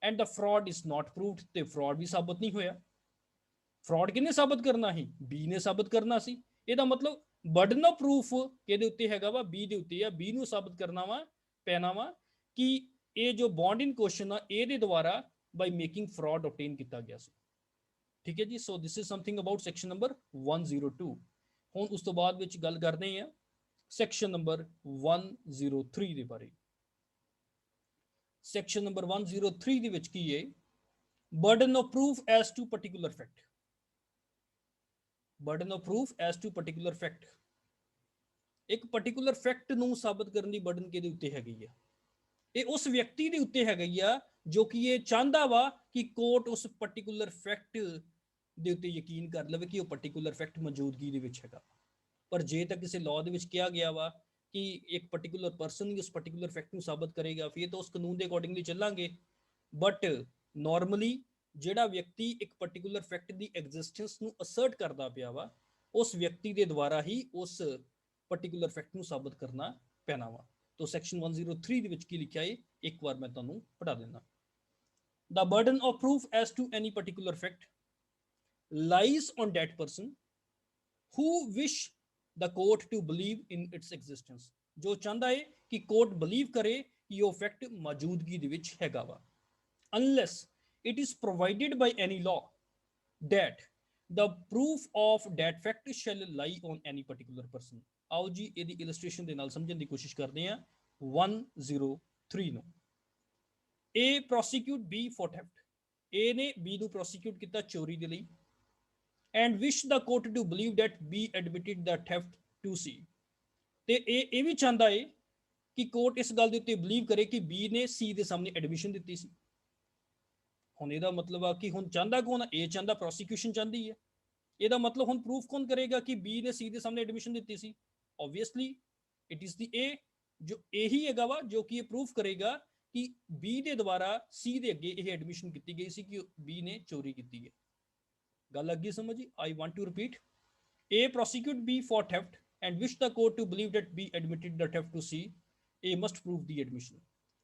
and the fraud is not proved। ਤੇ ਫਰਾਡ ਵੀ ਸਾਬਤ ਨਹੀਂ ਹੋਇਆ। ਫਰਾਡ ਕਿਹਨੇ ਸਾਬਤ ਕਰਨਾ ਸੀ? B ਨੇ ਸਾਬਤ ਕਰਨਾ ਸੀ। ਇਹਦਾ ਮਤਲਬ ਬਰਡਨ ਆਫ ਪ੍ਰੂਫ ਕਿਹਦੇ ਉੱਤੇ ਹੈਗਾ ਵਾ? B ਦੇ ਉੱਤੇ ਆ। B ਨੂੰ ਸਾਬਤ ਕਰਨਾ ਵਾ ਪੈਣਾ ਵਾ ਕਿ ਇਹ ਜੋ ਬੌਂਡ ਇਨ ਕੁਐਸਚਨ ਆ A ਦੇ ਦੁਆਰਾ ਬਾਈ ਮੇਕਿੰਗ ਫਰਾਡ ਆਬਟੇਨ ਕੀਤਾ ਗਿਆ ਸੀ। ਠੀਕ ਹੈ ਜੀ। So this is something about section number 102। ਹੁਣ ਉਸ ਤੋਂ ਬਾਅਦ ਵਿੱਚ ਗੱਲ ਕਰਦੇ ਹਾਂ ਸੈਕਸ਼ਨ ਨੰਬਰ 103 ਦੇ ਬਾਰੇ। ਸੈਕਸ਼ਨ ਨੰਬਰ 103 ਦੇ ਵਿੱਚ ਕੀ ਹੈ? Burden of proof as to particular fact. Burden of proof as to particular fact. ਇੱਕ ਪਾਰਟਿਕੂਲਰ ਫੈਕਟ ਨੂੰ ਸਾਬਤ ਕਰਨ ਦੀ ਬਰਡਨ ਕਿਹਦੇ ਉੱਤੇ ਹੈਗੀ ਆ? ਇਹ ਉਸ ਵਿਅਕਤੀ ਦੇ ਉੱਤੇ ਹੈਗੀ ਆ ਜੋ ਕਿ ਇਹ ਚਾਹੁੰਦਾ ਵਾ ਕਿ ਕੋਰਟ ਉਸ ਪਾਰਟਿਕੂਲਰ ਫੈਕਟ ਦੇ ਉੱਤੇ ਯਕੀਨ ਕਰ ਲਵੇ ਕਿ ਉਹ ਪਾਰਟਿਕੂਲਰ ਫੈਕਟ ਮੌਜੂਦਗੀ ਦੇ ਵਿੱਚ ਹੈਗਾ। ਪਰ ਜੇ ਤਾਂ ਕਿਸੇ ਲਾਅ ਦੇ ਵਿੱਚ ਕਿਹਾ ਗਿਆ ਵਾ ਕਿ ਇੱਕ ਪਾਰਟਿਕੂਲਰ ਪਰਸਨ ਹੀ ਉਸ ਪਾਰਟਿਕੂਲਰ ਫੈਕਟ ਨੂੰ ਸਾਬਤ ਕਰੇਗਾ, ਫਿਰ ਤਾਂ ਉਸ ਕਾਨੂੰਨ ਦੇ ਅਕੋਰਡਿੰਗਲੀ ਚੱਲਾਂਗੇ। ਬਟ ਨਾਰਮਲੀ ਜਿਹੜਾ ਵਿਅਕਤੀ ਇੱਕ ਪਾਰਟਿਕੂਲਰ ਫੈਕਟ ਦੀ ਐਗਜ਼ਿਸਟੈਂਸ ਨੂੰ ਅਸਰਟ ਕਰਦਾ ਪਿਆ ਵਾ, ਉਸ ਵਿਅਕਤੀ ਦੇ ਦੁਆਰਾ ਹੀ ਉਸ ਪਾਰਟਿਕੂਲਰ ਫੈਕਟ ਨੂੰ ਸਾਬਤ ਕਰਨਾ ਪੈਣਾ ਵਾ। तो सेक्शन 103 ਦੇ ਵਿੱਚ ਕੀ ਲਿਖਿਆ ਹੈ, ਇੱਕ ਵਾਰ ਮੈਂ ਤੁਹਾਨੂੰ ਪੜ੍ਹਾ ਦਿੰਦਾ। The burden of proof as to any particular fact lies on that person who wish the court to believe in its existence। ਜੋ ਚਾਹੁੰਦਾ ਹੈ ਕਿ ਕੋਰਟ ਬਲੀਵ ਕਰੇ ਕਿ ਉਹ ਫੈਕਟ ਮੌਜੂਦਗੀ ਦੇ ਵਿੱਚ ਹੈਗਾ ਵਾ। Unless it is provided by any law that the proof of that fact shall lie on any particular person। आओ जी ਇਹਦੀ ਇਲਸਟ੍ਰੇਸ਼ਨ ਦੇ ਨਾਲ ਸਮਝਣ ਦੀ ਕੋਸ਼ਿਸ਼ ਕਰਦੇ ਹਾਂ 103 ਨੂੰ। A prosecute B for theft। A ਨੇ B ਨੂੰ prosecute ਕੀਤਾ ਚੋਰੀ ਦੇ ਲਈ and wish the court to believe that B admitted the theft to C। ਤੇ ਇਹ ਵੀ ਚਾਹੁੰਦਾ ਹੈ ਕਿ ਕੋਰਟ ਇਸ ਗੱਲ ਦੇ ਉੱਤੇ ਬਲੀਵ ਕਰੇ ਕਿ B ਨੇ C ਦੇ ਸਾਹਮਣੇ ਐਡਮਿਸ਼ਨ ਦਿੱਤੀ ਸੀ। ਹੁਣ ਇਹਦਾ ਮਤਲਬ ਆ ਕਿ ਹੁਣ ਚਾਹੁੰਦਾ ਕੌਣ ਆ? A ਚਾਹੁੰਦਾ, ਪ੍ਰੋਸੀਕਿਊਸ਼ਨ ਚਾਹੁੰਦੀ ਹੈ। ਇਹਦਾ ਮਤਲਬ ਹੁਣ ਪ੍ਰੂਫ ਕੌਣ ਕਰੇਗਾ ਕਿ B ਨੇ C ਦੇ ਸਾਹਮਣੇ ਐਡਮਿਸ਼ਨ ਦਿੱਤੀ ਸੀ? obviously it is the A। ਜੋ ਇਹੀ ਹੈਗਾ ਵਾ ਜੋ ਕਿ ਇਹ ਪ੍ਰੂਫ ਕਰੇਗਾ ਕਿ B ਦੇ ਦੁਆਰਾ C ਦੇ ਅੱਗੇ ਇਹ ਐਡਮਿਸ਼ਨ ਕੀਤੀ ਗਈ ਸੀ ਕਿ B ਨੇ ਚੋਰੀ ਕੀਤੀ ਹੈ। ਗੱਲ ਅੱਗੇ ਸਮਝੀ? I want to repeat। A prosecute B for theft and wish the court to believe that B admitted the theft to C। A must prove the admission।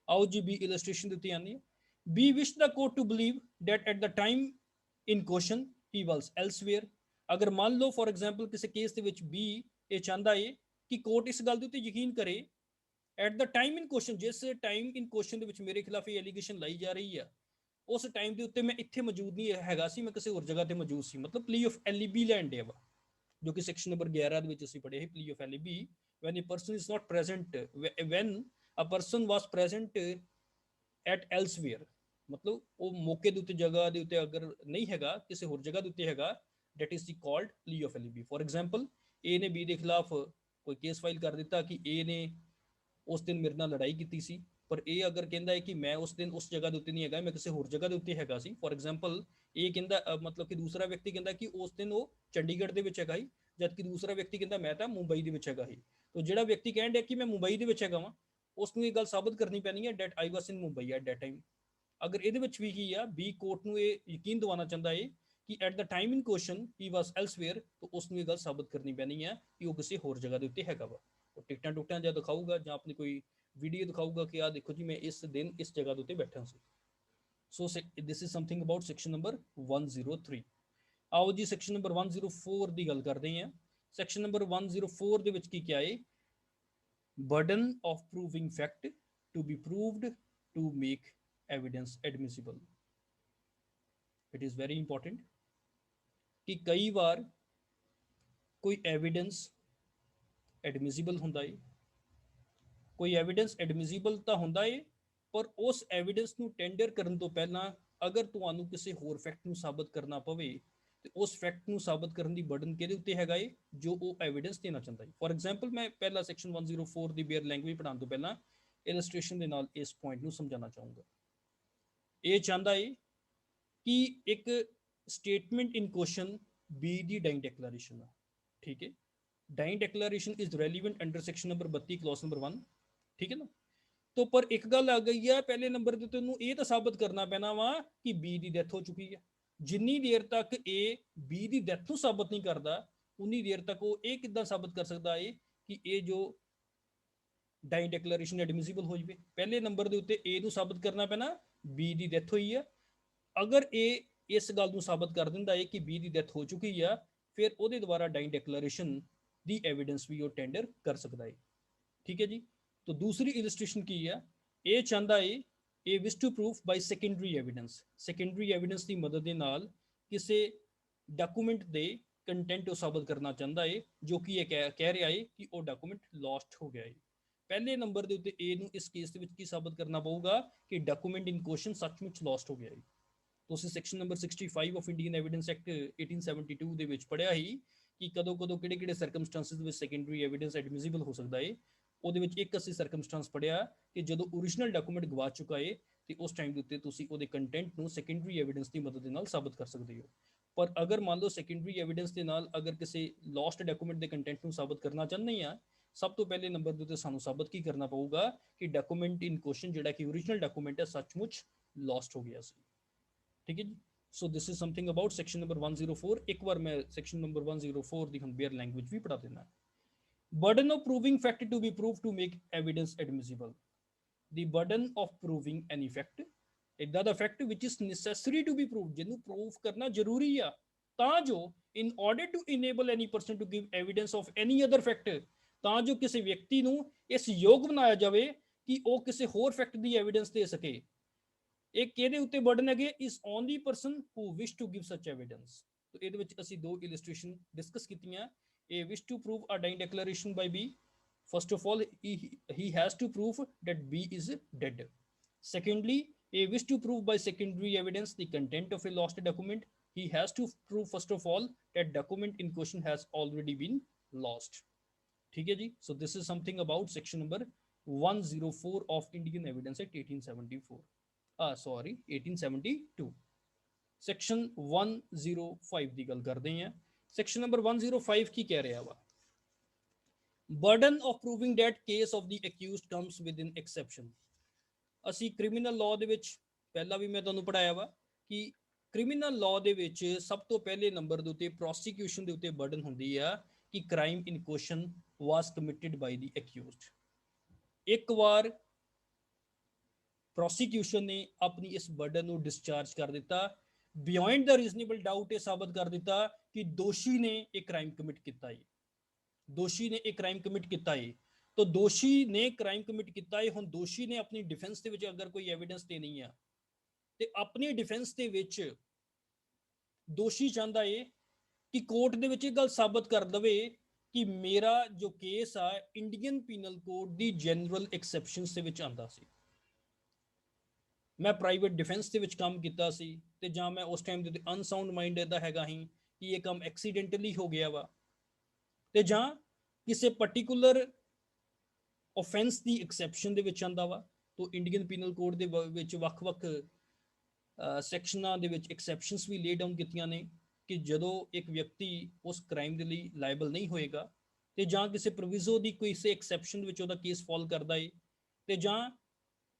आओ जी B illustration ਦਿੱਤੀ ਆਂਦੀ ਹੈ। B wish the court to believe that at the time in question he was elsewhere। ਅਗਰ ਮੰਨ ਲਓ for example ਕਿਸੇ case ਦੇ ਵਿੱਚ B ਇਹ ਚਾਹੁੰਦਾ ਹੈ ਕਿ ਕੋਰਟ ਇਸ ਗੱਲ ਦੇ ਉੱਤੇ ਯਕੀਨ ਕਰੇ at the time in question, ਜਿਸ ਟਾਈਮ ਇਨ ਕੁਐਸਚਨ ਦੇ ਵਿੱਚ ਮੇਰੇ ਖਿਲਾਫ ਇਹ ਐਲੀਗੇਸ਼ਨ ਲਾਈ ਜਾ ਰਹੀ ਆ, ਉਸ ਟਾਈਮ ਦੇ ਉੱਤੇ ਮੈਂ ਇੱਥੇ ਮੌਜੂਦ ਨਹੀਂ ਹੈਗਾ ਸੀ, ਮੈਂ ਕਿਸੇ ਹੋਰ ਜਗ੍ਹਾ ਤੇ ਮੌਜੂਦ ਸੀ। ਮਤਲਬ ਪਲੀ ਆਫ ਐਲੀਬੀ ਲੈਣ ਡਿਆ ਵਾ, ਜੋ ਕਿ ਸੈਕਸ਼ਨ ਨੰਬਰ 11 ਦੇ ਵਿੱਚ ਅਸੀਂ ਪੜ੍ਹੇ ਸੀ। Plea of alibi when a person is not present, when a person was present at elsewhere, ਮਤਲਬ ਉਹ ਮੌਕੇ ਦੇ ਉੱਤੇ ਜਗ੍ਹਾ ਦੇ ਉੱਤੇ ਅਗਰ ਨਹੀਂ ਹੈਗਾ, ਕਿਸੇ ਹੋਰ ਜਗ੍ਹਾ ਦੇ ਉੱਤੇ ਹੈਗਾ, that is the called plea of alibi। for example A ਨੇ B ਦੇ ਖਿਲਾਫ ਕੋਈ ਕੇਸ ਫਾਈਲ ਕਰ ਦਿੱਤਾ ਕਿ A ਨੇ ਉਸ ਦਿਨ ਮੇਰੇ ਨਾਲ ਲੜਾਈ ਕੀਤੀ ਸੀ, ਪਰ A ਅਗਰ ਕਹਿੰਦਾ ਹੈ ਕਿ ਮੈਂ ਉਸ ਦਿਨ ਉਸ ਜਗ੍ਹਾ ਦੇ ਉੱਤੇ ਨਹੀਂ ਹੈਗਾ, ਮੈਂ ਕਿਸੇ ਹੋਰ ਜਗ੍ਹਾ ਦੇ ਉੱਤੇ ਹੈਗਾ ਸੀ। ਫੋਰ ਐਗਜ਼ਾਮਪਲ A ਕਹਿੰਦਾ ਮਤਲਬ ਕਿ ਦੂਸਰਾ ਵਿਅਕਤੀ ਕਹਿੰਦਾ ਕਿ ਉਸ ਦਿਨ ਉਹ ਚੰਡੀਗੜ੍ਹ ਦੇ ਵਿੱਚ ਹੈਗਾ ਸੀ, ਜਦਕਿ ਦੂਸਰਾ ਵਿਅਕਤੀ ਕਹਿੰਦਾ ਮੈਂ ਤਾਂ ਮੁੰਬਈ ਦੇ ਵਿੱਚ ਹੈਗਾ ਸੀ। ਤਾਂ ਜਿਹੜਾ ਵਿਅਕਤੀ ਕਹਿਣ ਡਿਆ ਕਿ ਮੈਂ ਮੁੰਬਈ ਦੇ ਵਿੱਚ ਹੈਗਾ ਵਾਂ, ਉਸ ਨੂੰ ਇਹ ਗੱਲ ਸਾਬਤ ਕਰਨੀ ਪੈਣੀ ਹੈ that I was in Mumbai at that time. ਅਗਰ ਇਹਦੇ ਵਿੱਚ ਵੀ ਕੀ ਆ, B ਕੋਰਟ ਨੂੰ ਇਹ ਯਕੀਨ ਦਿਵਾਉਣਾ ਚਾਹੁੰਦਾ ਹੈ ਕਿ at the time in question he was elsewhere, ਤਾਂ ਉਸ ਨੂੰ ਇਹ ਗੱਲ ਸਾਬਤ ਕਰਨੀ ਪੈਣੀ ਹੈ ਕਿ ਉਹ ਕਿਸੇ ਹੋਰ ਜਗ੍ਹਾ ਦੇ ਉੱਤੇ ਹੈਗਾ ਵਾ। ਉਹ ਟਿਕਟਾਂ ਟੁਕਟਾਂ ਜਾਂ ਦਿਖਾਊਗਾ ਜਾਂ ਆਪਣੀ ਕੋਈ ਵੀਡੀਓ ਦਿਖਾਊਗਾ ਕਿ ਆਹ ਦੇਖੋ ਜੀ ਮੈਂ ਇਸ ਦਿਨ ਇਸ ਜਗ੍ਹਾ ਦੇ ਉੱਤੇ ਬੈਠਾ ਸੀ। So this is something about section number 103। आओ जी ਸੈਕਸ਼ਨ ਨੰਬਰ 104 ਦੀ ਗੱਲ ਕਰਦੇ ਹਾਂ। ਸੈਕਸ਼ਨ ਨੰਬਰ 104 ਦੇ ਵਿੱਚ ਕੀ ਕਿਹਾ ਹੈ? burden of proving fact to be proved to make evidence admissible। it is very important ਕਿ ਕਈ ਵਾਰ ਕੋਈ ਐਵੀਡੈਂਸ ਐਡਮਿਸਿਬਲ ਹੁੰਦਾ ਹੈ, ਕੋਈ ਐਵੀਡੈਂਸ ਐਡਮਿਸਿਬਲ ਤਾਂ ਹੁੰਦਾ ਹੈ, ਪਰ ਉਸ ਐਵੀਡੈਂਸ ਨੂੰ ਟੈਂਡਰ ਕਰਨ ਤੋਂ ਪਹਿਲਾਂ ਅਗਰ ਤੁਹਾਨੂੰ ਕਿਸੇ ਹੋਰ ਫੈਕਟ ਨੂੰ ਸਾਬਤ ਕਰਨਾ ਪਵੇ ਤੇ ਉਸ ਫੈਕਟ ਨੂੰ ਸਾਬਤ ਕਰਨ ਦੀ ਬਰਡਨ ਕਿਹਦੇ ਉੱਤੇ ਹੈਗਾ ਹੈ? ਜੋ ਉਹ ਐਵੀਡੈਂਸ ਦੇਣਾ ਚਾਹੁੰਦਾ ਹੈ। ਫੋਰ ਐਗਜ਼ਾਮਪਲ ਮੈਂ ਪਹਿਲਾ ਸੈਕਸ਼ਨ 104 ਦੀ ਬੇਅਰ ਲੈਂਗੁਏਜ ਪੜ੍ਹਾਉਣ ਤੋਂ ਪਹਿਲਾਂ ਇਲਸਟ੍ਰੇਸ਼ਨ ਦੇ ਨਾਲ ਇਸ ਪੁਆਇੰਟ ਨੂੰ ਸਮਝਾਉਣਾ ਚਾਹੂੰਗਾ। ਇਹ ਚਾਹੁੰਦਾ ਹੈ ਕਿ ਇੱਕ ਸਟੇਟਮੈਂਟ ਇਨ ਕੁਐਸਚਨ B ਦੀ ਡਾਈਂਗ ਡੈਕਲੇਰੇਸ਼ਨ ਆ, ਠੀਕ ਹੈ। Dying declaration is relevant under section number 32 clause number 1, ਠੀਕ ਹੈ ਨਾ। तो पर एक गल आ गई है, पहले नंबर ते तेनू ये तो साबित करना पैना वा कि B ਦੀ ਡੈਥ ਹੋ ਚੁੱਕੀ ਹੈ। ਜਿੰਨੀ ਦੇਰ ਤੱਕ A B ਦੀ ਡੈਥ ਨੂੰ ਸਾਬਤ ਨਹੀਂ ਕਰਦਾ, ਉਨੀ ਦੇਰ ਤੱਕ ਉਹ ਇਹ ਕਿੱਦਾਂ ਸਾਬਤ ਕਰ ਸਕਦਾ ਹੈ ਕਿ ਇਹ ਜੋ ਡਾਈ ਡੈਕਲੇਰੇਸ਼ਨ ਐਡਮਿਸਿਬਲ ਹੋ ਜਾਵੇ। ਪਹਿਲੇ ਨੰਬਰ ਦੇ ਉੱਤੇ A ਨੂੰ ਸਾਬਤ ਕਰਨਾ ਪੈਣਾ B ਦੀ ਡੈਥ ਹੋਈ ਹੈ। ਅਗਰ A ਇਸ ਗੱਲ ਨੂੰ ਸਾਬਤ ਕਰ ਦਿੰਦਾ ਹੈ ਕਿ B ਦੀ ਡੈਥ ਹੋ ਚੁੱਕੀ ਆ, ਫਿਰ ਉਹਦੇ ਦੁਆਰਾ ਡਾਈ ਡੈਕਲੇਰੇਸ਼ਨ ਦੀ ਐਵੀਡੈਂਸ ਵੀ ਉਹ ਟੈਂਡਰ ਕਰ ਸਕਦਾ ਹੈ, ਠੀਕ ਹੈ ਜੀ। तो दूसरी इलस्ट्रेशन की है, ये चाहता है A wish to proof by secondary evidence. Secondary evidence की मदद के नाल किसी डॉक्यूमेंट दे कंटेंट साबित करना चाहता है जो कि यह कह रहा है कि वो डॉक्यूमेंट लॉस्ट हो गया है। पहले नंबर के उत्ते ए नूं इस केस दे विच की साबित करना पऊगा कि डॉक्यूमेंट इन क्वेश्चन सचमुच लॉस्ट हो गया है। तो ਅਸੀਂ section number 65 of Indian evidence act 1872 ਦੇ ਵਿੱਚ ਪੜਿਆ ਸੀ ਕਿ ਕਦੋਂ ਕਦੋਂ ਕਿਹੜੇ ਸਰਕਮਸਟੈਂਸਸ ਦੇ ਵਿੱਚ ਸੈਕੰਡਰੀ ਐਵੀਡੈਂਸ ਐਡਮਿਸਿਬਲ ਹੋ ਸਕਦਾ ਹੈ। ਉਹਦੇ ਵਿੱਚ ਇੱਕ ਅਸੀਂ ਸਰਕਮਸਟੈਂਸ ਪੜਿਆ ਕਿ ਜਦੋਂ ਓਰੀਜਨਲ ਡਾਕੂਮੈਂਟ ਗਵਾ ਚੁੱਕਾ ਹੈ ਤੇ ਉਸ ਟਾਈਮ ਦੇ ਉੱਤੇ ਤੁਸੀਂ ਉਹਦੇ ਕੰਟੈਂਟ ਨੂੰ ਸੈਕੰਡਰੀ ਐਵੀਡੈਂਸ ਦੀ ਮਦਦ ਦੇ ਨਾਲ ਸਾਬਤ ਕਰ ਸਕਦੇ ਹੋ। ਪਰ ਅਗਰ ਮੰਨ ਲਓ ਸੈਕੰਡਰੀ ਐਵੀਡੈਂਸ ਦੇ ਨਾਲ ਅਗਰ ਕਿਸੇ ਲੌਸਟ ਡਾਕੂਮੈਂਟ ਦੇ ਕੰਟੈਂਟ ਨੂੰ ਸਾਬਤ ਕਰਨਾ ਚਾਹੁੰਦੇ ਆ, ਸਭ ਤੋਂ ਪਹਿਲੇ ਨੰਬਰ ਦੇ ਉੱਤੇ ਸਾਨੂੰ ਸਾਬਤ ਕੀ ਕਰਨਾ ਪਊਗਾ ਕਿ ਡਾਕੂਮੈਂਟ ਇਨ ਕੁਐਸਚਨ ਜਿਹੜਾ ਕਿ ਓਰੀਜਨਲ ਡਾਕੂਮੈਂਟ ਹੈ ਸੱਚਮੁੱਚ ਲੌਸਟ ਹੋ ਗਿਆ ਸੀ। ਠੀਕ ਹੈ ਜੀ। So this is something about section number 104। ਇੱਕ ਵਾਰ ਮੈਂ ਸੈਕਸ਼ਨ ਨੰਬਰ 104 ਦੀ ਹੁਣ ਬੇਅਰ ਲੈਂਗੁਏਜ ਵੀ ਪੜ੍ਹਾ ਦੇਣਾ। burden of proving fact to be proved to make evidence admissible, the burden of proving any fact, ਇਦਾਂ ਦਾ fact which is necessary to be proved, ਜਿਹਨੂੰ proof ਕਰਨਾ ਜ਼ਰੂਰੀ ਆ ਤਾਂ ਜੋ in order to enable any person to give evidence of any other fact, ਤਾਂ ਜੋ ਕਿਸੇ ਵਿਅਕਤੀ ਨੂੰ ਇਸ ਯੋਗ ਬਣਾਇਆ ਜਾਵੇ ਕਿ ਉਹ ਕਿਸੇ ਹੋਰ ਫੈਕਟ ਦੀ ਐਵੀਡੈਂਸ ਦੇ ਸਕੇ। ਇਹ ਕਿਹਦੇ ਉੱਤੇ ਬਰਡਨ ਹੈਗੇ? is on the person who wish to give such evidence। तो ਇਹਦੇ ਵਿੱਚ ਅਸੀਂ ਦੋ ਇਲਸਟ੍ਰੇਸ਼ਨ ਡਿਸਕਸ ਕੀਤੀਆਂ। A wish to prove a dying declaration by B, first of all he has to prove that B is dead। Secondly, a wish to prove by secondary evidence the content of a lost document, he has to prove first of all that document in question has already been lost। ठीक है जी। So this is something about section number 104 of Indian Evidence Act 1874। sorry 1872। Section 105 ਦੀ ਗੱਲ ਕਰਦੇ ਹਾਂ। Section number 105 ਕੀ ਕਹਿ ਰਿਹਾ ਵਾ? burden of proving that case of the accused comes within exception। ਅਸੀਂ criminal law ਦੇ ਵਿੱਚ ਪਹਿਲਾਂ ਵੀ ਮੈਂ ਤੁਹਾਨੂੰ ਪੜਾਇਆ ਵਾ ਕਿ ਕ੍ਰਿਮੀਨਲ ਲਾਅ ਦੇ ਵਿੱਚ ਸਭ ਤੋਂ ਪਹਿਲੇ ਨੰਬਰ ਦੇ ਉੱਤੇ ਪ੍ਰੋਸੀਕਿਊਸ਼ਨ ਦੇ ਉੱਤੇ ਬਰਡਨ ਹੁੰਦੀ ਆ ਕਿ ਕ੍ਰਾਈਮ ਇਨ ਕੁਐਸਚਨ ਵਾਸ ਕਮਿਟਡ ਬਾਈ ਦੀ ਅਕਿਊਜ਼ਡ। ਇੱਕ ਵਾਰ ਪ੍ਰੋਸੀਕਿਊਸ਼ਨ ਨੇ ਆਪਣੀ ਇਸ ਬਰਡਨ ਨੂੰ ਡਿਸਚਾਰਜ ਕਰ ਦਿੱਤਾ, ਬਿਯੋਂਡ ਦਾ ਰੀਜ਼ਨੇਬਲ ਡਾਊਟ ਇਹ ਸਾਬਤ ਕਰ ਦਿੱਤਾ ਕਿ ਦੋਸ਼ੀ ਨੇ ਇਹ ਕ੍ਰਾਈਮ ਕਮਿਟ ਕੀਤਾ ਹੈ, ਦੋਸ਼ੀ ਨੇ ਇਹ ਕ੍ਰਾਈਮ ਕਮਿਟ ਕੀਤਾ ਹੈ। ਤਾਂ ਦੋਸ਼ੀ ਨੇ ਕ੍ਰਾਈਮ ਕਮਿਟ ਕੀਤਾ ਹੈ। ਹੁਣ ਦੋਸ਼ੀ ਨੇ ਆਪਣੀ ਡਿਫੈਂਸ ਦੇ ਵਿੱਚ ਅਗਰ ਕੋਈ ਐਵੀਡੈਂਸ ਦੇਣੀ ਆ ਤੇ ਆਪਣੀ ਡਿਫੈਂਸ ਦੇ ਵਿੱਚ ਦੋਸ਼ੀ ਚਾਹੁੰਦਾ ਹੈ ਕਿ ਕੋਰਟ ਦੇ ਵਿੱਚ ਇਹ ਗੱਲ ਸਾਬਤ ਕਰ ਦਵੇ ਕਿ ਮੇਰਾ ਜੋ ਕੇਸ ਆ ਇੰਡੀਅਨ ਪੀਨਲ ਕੋਡ ਦੀ ਜਨਰਲ ਐਕਸੈਪਸ਼ਨਸ ਦੇ ਵਿੱਚ ਆਂਦਾ ਸੀ, ਮੈਂ ਪ੍ਰਾਈਵੇਟ ਡਿਫੈਂਸ ਦੇ ਵਿੱਚ ਕੰਮ ਕੀਤਾ ਸੀ ਤੇ ਜਾਂ ਮੈਂ ਉਸ ਟਾਈਮ ਦੇ ਅਨਸਾਊਂਡ ਮਾਈਂਡ ਇਹਦਾ ਹੈਗਾ ਹੀ ਕਿ ਇਹ ਕੰਮ ਐਕਸੀਡੈਂਟਲੀ ਹੋ ਗਿਆ ਵਾ, ਤੇ ਜਾਂ ਕਿਸੇ ਪਾਰਟਿਕੂਲਰ ਆਫੈਂਸ ਦੀ ਐਕਸੈਪਸ਼ਨ ਦੇ ਵਿੱਚ ਆਂਦਾ ਵਾ। ਤਾਂ ਇੰਡੀਅਨ ਪੀਨਲ ਕੋਡ ਦੇ ਵਿੱਚ ਵੱਖ-ਵੱਖ ਸੈਕਸ਼ਨਾਂ ਦੇ ਵਿੱਚ ਐਕਸੈਪਸ਼ਨਸ ਵੀ ਲੇ ਡਾਊਨ ਕੀਤੀਆਂ ਨੇ ਕਿ ਜਦੋਂ ਇੱਕ ਵਿਅਕਤੀ ਉਸ ਕ੍ਰਾਈਮ ਦੇ ਲਈ ਲਾਇਬਲ ਨਹੀਂ ਹੋਏਗਾ ਤੇ ਜਾਂ ਕਿਸੇ ਪ੍ਰੋਵੀਜ਼ੋ ਦੀ ਕਿਸੇ ਐਕਸੈਪਸ਼ਨ ਵਿੱਚ ਉਹਦਾ ਕੇਸ ਫਾਲ ਕਰਦਾ ਏ, ਤੇ ਜਾਂ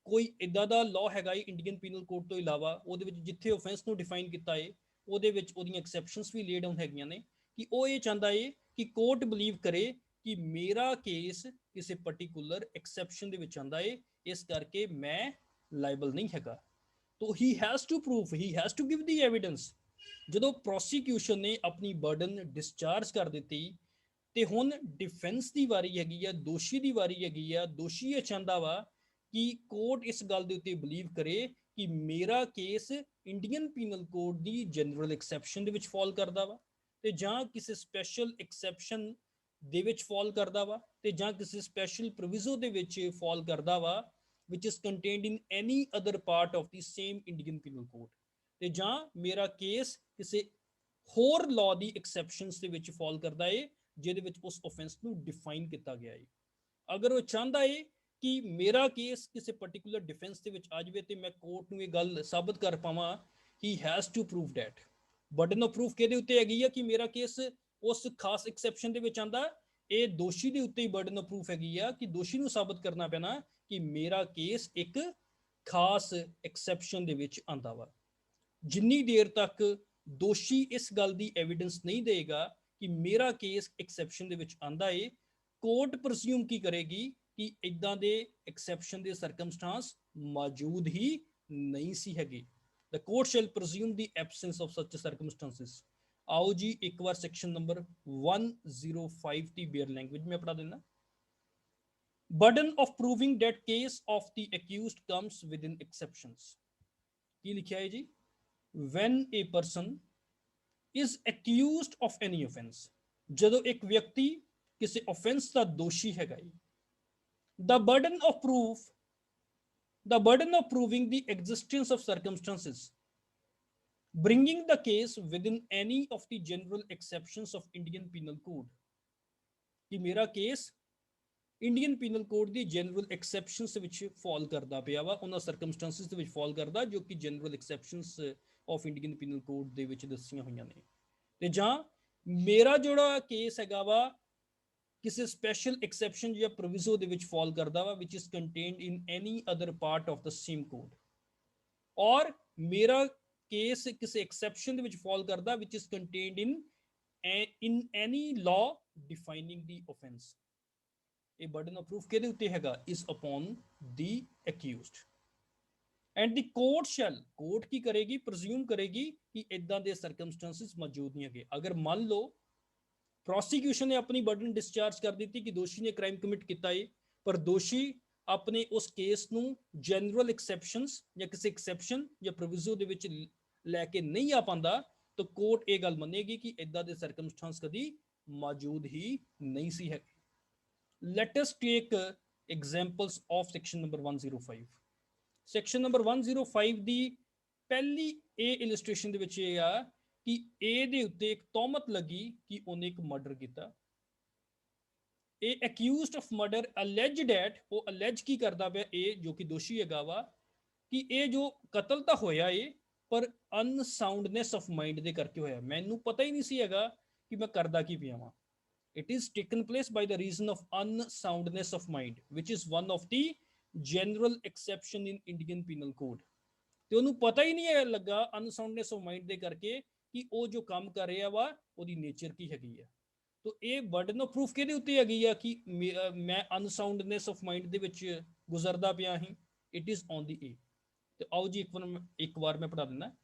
ਕੋਈ ਇਦਾਂ ਦਾ ਲਾਅ ਹੈਗਾ ਏ ਇੰਡੀਅਨ ਪੀਨਲ ਕੋਡ ਤੋਂ ਇਲਾਵਾ ਉਹਦੇ ਵਿੱਚ ਜਿੱਥੇ ਆਫੈਂਸ ਨੂੰ ਡਿਫਾਈਨ ਕੀਤਾ ਏ ਉਹਦੇ ਵਿੱਚ ਉਹਦੀਆਂ ਐਕਸੈਪਸ਼ਨਸ ਵੀ ਲੇ ਡਾਊਨ ਹੈਗੀਆਂ ਨੇ ਕਿ ਉਹ ਇਹ ਚਾਹੁੰਦਾ ਏ ਕਿ ਕੋਰਟ ਬਲੀਵ ਕਰੇ ਕਿ ਮੇਰਾ ਕੇਸ ਕਿਸੇ ਪਾਰਟਿਕੂਲਰ ਐਕਸੈਪਸ਼ਨ ਦੇ ਵਿੱਚ ਆਂਦਾ ਏ, ਇਸ ਕਰਕੇ ਮੈਂ ਲਾਇਬਲ ਨਹੀਂ ਹੈਗਾ। ਤੋ he has to proof, he has to give the evidence. ਜਦੋਂ ਪ੍ਰੋਸੀਕਿਊਸ਼ਨ ਨੇ ਆਪਣੀ ਬਰਡਨ ਡਿਸਚਾਰਜ ਕਰ ਦਿੱਤੀ ਤੇ ਹੁਣ ਡਿਫੈਂਸ ਦੀ ਵਾਰੀ ਹੈਗੀ ਆ, ਦੋਸ਼ੀ ਦੀ ਵਾਰੀ ਹੈਗੀ ਆ। ਦੋਸ਼ੀ ਇਹ ਚਾਹੁੰਦਾ ਵਾ ਕਿ ਕੋਰਟ ਇਸ ਗੱਲ ਦੇ ਉੱਤੇ ਬਲੀਵ ਕਰੇ ਕਿ ਮੇਰਾ ਕੇਸ ਇੰਡੀਅਨ ਪੀਨਲ ਕੋਡ ਦੀ ਜਨਰਲ ਐਕਸੈਪਸ਼ਨ ਦੇ ਵਿੱਚ ਫਾਲ ਕਰਦਾ ਵਾ ਤੇ ਜਾਂ ਕਿਸੇ ਸਪੈਸ਼ਲ ਐਕਸੈਪਸ਼ਨ ਦੇ ਵਿੱਚ ਫਾਲ ਕਰਦਾ ਵਾ ਤੇ ਜਾਂ ਕਿਸੇ ਸਪੈਸ਼ਲ ਪ੍ਰੋਵੀਜ਼ੋ ਦੇ ਵਿੱਚ ਫਾਲ ਕਰਦਾ ਵਾ which is contained in any other part of the same Indian Penal Code, ਤੇ ਜਾਂ ਮੇਰਾ ਕੇਸ ਕਿਸੇ ਹੋਰ ਲਾਅ ਦੀ ਐਕਸੈਪਸ਼ਨਸ ਦੇ ਵਿੱਚ ਫਾਲ ਕਰਦਾ ਏ ਜਿਹਦੇ ਵਿੱਚ ਉਸ ਆਫੈਂਸ ਨੂੰ ਡਿਫਾਈਨ ਕੀਤਾ ਗਿਆ ਏ। ਅਗਰ ਉਹ ਚਾਹੁੰਦਾ ਏ ਕਿ ਮੇਰਾ ਕੇਸ ਕਿਸੇ ਪਾਰਟਿਕੂਲਰ ਡਿਫੈਂਸ ਦੇ ਵਿੱਚ ਆ ਜਾਵੇ ਤੇ ਮੈਂ ਕੋਰਟ ਨੂੰ ਇਹ ਗੱਲ ਸਾਬਤ ਕਰ ਪਾਵਾਂ, he has to prove that. Burden of proof ਕਿਹਦੇ ਉੱਤੇ ਹੈਗੀ ਆ ਕਿ ਮੇਰਾ ਕੇਸ ਉਸ ਖਾਸ ਐਕਸੈਪਸ਼ਨ ਦੇ ਵਿੱਚ ਆਂਦਾ। ਇਹ ਦੋਸ਼ੀ ਦੇ ਉੱਤੇ ਹੀ ਬਰਡਨ ਆਫ ਪ੍ਰੂਫ ਹੈਗੀ ਆ ਕਿ ਦੋਸ਼ੀ ਨੂੰ ਸਾਬਤ ਕਰਨਾ ਪੈਣਾ ਕਿ ਮੇਰਾ ਕੇਸ ਇੱਕ ਖਾਸ ਐਕਸੈਪਸ਼ਨ ਦੇ ਵਿੱਚ ਆਂਦਾ ਵਾ। ਜਿੰਨੀ ਦੇਰ ਤੱਕ ਦੋਸ਼ੀ ਇਸ ਗੱਲ ਦੀ ਐਵੀਡੈਂਸ ਨਹੀਂ ਦੇਗਾ ਕਿ ਮੇਰਾ ਕੇਸ ਐਕਸੈਪਸ਼ਨ ਦੇ ਵਿੱਚ ਆਂਦਾ ਏ, ਕੋਰਟ ਪ੍ਰਸਿਊਮ ਕੀ ਕਰੇਗੀ ਕਿ ਇਦਾਂ ਦੇ ਐਕਸੈਪਸ਼ਨ ਦੇ ਸਰਕਮਸਟੈਂਸ ਮੌਜੂਦ ਹੀ ਨਹੀਂ ਸੀ ਹੈਗੇ। The court shall presume the absence of such circumstances। आओ जी एक बार सेक्शन नंबर 105 की बेयर लैंग्वेज में पढ़ा देना। burden of proving that case of the accused comes within exceptions। की लिखा है जी? when a person is accused of any offense, ਜਦੋਂ ਇੱਕ ਵਿਅਕਤੀ ਕਿਸੇ offense ਦਾ ਦੋਸ਼ੀ ਹੈਗਾ ਹੈ, the burden of proving the existence of circumstances bringing the case within any of the general exceptions of Indian Penal Code, कि मेरा केस ਇੰਡੀਅਨ ਪੀਨਲ ਕੋਡ ਦੀ general exceptions ਵਿੱਚ ਫਾਲ ਕਰਦਾ ਪਿਆ ਵਾ, ਉਹਨਾਂ ਸਰਕਮਸਟੈਂਸਿਸ ਦੇ ਵਿੱਚ ਫਾਲ ਕਰਦਾ ਜੋ ਕਿ general exceptions of Indian penal code ਦੇ ਵਿੱਚ ਦੱਸੀਆਂ ਹੋਈਆਂ ਨੇ। ਤੇ ਜਾਂ ਮੇਰਾ ਜਿਹੜਾ ਕੇਸ ਹੈਗਾ ਵਾ ਕਿਸੇ ਸਪੈਸ਼ਲ ਐਕਸੈਪਸ਼ਨ ਜਾਂ ਪ੍ਰੋਵਿਜ਼ੋ ਦੇ ਵਿੱਚ ਫਾਲ ਕਰਦਾ ਵਾ which is contained in any other part of the same code, ਔਰ ਮੇਰਾ ਕੇਸ ਕਿਸੇ ਐਕਸੈਪਸ਼ਨ ਦੇ ਵਿੱਚ ਫਾਲ ਕਰਦਾ which is contained in any law defining the offense। ਇਹ ਬਰਡਨ ਆਫ ਪ੍ਰੂਫ ਕਿਹਦੇ ਉੱਤੇ ਹੈਗਾ? Is upon the accused. And the court shall, court ਕੀ ਕਰੇਗੀ? ਪ੍ਰਜ਼ਿਊਮ ਕਰੇਗੀ ਕਿ ਇਦਾਂ ਦੇ ਸਰਕਮਸਟੈਂਸਿਸ ਮੌਜੂਦ ਨਹੀਂ ਹੈਗੇ। ਅਗਰ ਮੰਨ ਲਓ ਪ੍ਰੋਸੀਕਿਊਸ਼ਨ ਨੇ ਆਪਣੀ ਬਰਡਨ ਡਿਸਚਾਰਜ ਕਰ ਦਿੱਤੀ ਕਿ ਦੋਸ਼ੀ ਨੇ ਕ੍ਰਾਈਮ ਕਮਿਟ ਕੀਤਾ ਹੈ, ਪਰ ਦੋਸ਼ੀ ਆਪਣੇ ਉਸ ਕੇਸ ਨੂੰ ਜਨਰਲ ਐਕਸੈਪਸ਼ਨਸ ਜਾਂ ਕਿਸੇ ਐਕਸੈਪਸ਼ਨ ਜਾਂ ਪ੍ਰੋਵਿਜ਼ੋ ਦੇ ਵਿੱਚ ਲੈ ਕੇ ਨਹੀਂ ਆ ਪਾਉਂਦਾ, ਤਾਂ ਕੋਰਟ ਇਹ ਗੱਲ ਮੰਨੇਗੀ ਕਿ ਇਦਾਂ ਦੇ ਸਰਕਮਸਟੈਂਸ ਕਦੀ ਮੌਜੂਦ ਹੀ ਨਹੀਂ ਸੀ ਹੈਗੇ। Let us take examples of section number 105। section number 105 ਦੀ ਪਹਿਲੀ ਇਹ ਇਲਸਟ੍ਰੇਸ਼ਨ ਦੇ ਵਿੱਚ ਇਹ ਆ ਕਿ A ਦੇ ਉੱਤੇ ਇੱਕ ਤੌਹਮਤ ਲੱਗੀ ਕਿ ਉਹਨੇ ਇੱਕ ਮਰਡਰ ਕੀਤਾ। ਇਹ accused of murder alleged at, ਉਹ ਅਲੈਜ ਕੀ ਕਰਦਾ ਪਿਆ ਇਹ ਜੋ ਕਿ ਦੋਸ਼ੀ ਹੈਗਾ ਵਾ ਕਿ ਇਹ ਜੋ ਕਤਲ ਤਾਂ ਹੋਇਆ ਏ ਪਰ ਅਨਸਾਊਂਡਨੈਸ ਆਫ ਮਾਈਂਡ ਦੇ ਕਰਕੇ ਹੋਇਆ, ਮੈਨੂੰ ਪਤਾ ਹੀ ਨਹੀਂ ਸੀ ਹੈਗਾ ਕਿ ਮੈਂ ਕਰਦਾ ਕੀ ਪਿਆ ਵਾਂ। It is taken place by the reason of unsoundness of mind, which is one of the general exception in Indian Penal Code। ਤੇ ਉਹਨੂੰ ਪਤਾ ਹੀ ਨਹੀਂ ਲੱਗਾ ਅਨਸਾਊਂਡਨੈਸ ਆਫ ਮਾਈਂਡ ਦੇ ਕਰਕੇ ਕਿ ਉਹ ਜੋ ਕੰਮ ਕਰ ਰਿਹਾ ਵਾ ਉਹਦੀ ਨੇਚਰ ਕੀ ਹੈਗੀ ਆ। ਤੋ ਇਹ ਬਰਡਨ ਆਫ ਪ੍ਰੂਫ ਕਿਹਦੇ ਉੱਤੇ ਹੈਗੀ ਆ ਕਿ ਮੈਂ ਅਨਸਾਊਂਡਨੈਸ ਆਫ ਮਾਈਂਡ ਦੇ ਵਿੱਚ ਗੁਜ਼ਰਦਾ ਪਿਆ ਹੀ। ਇਟ ਇਜ਼ ਔਨ ਦੀ ਏ। ਤੇ ਆਓ ਜੀ ਇੱਕ ਵਾਰ ਮੈਂ ਪੜ੍ਹਾ ਦਿੰਦਾ।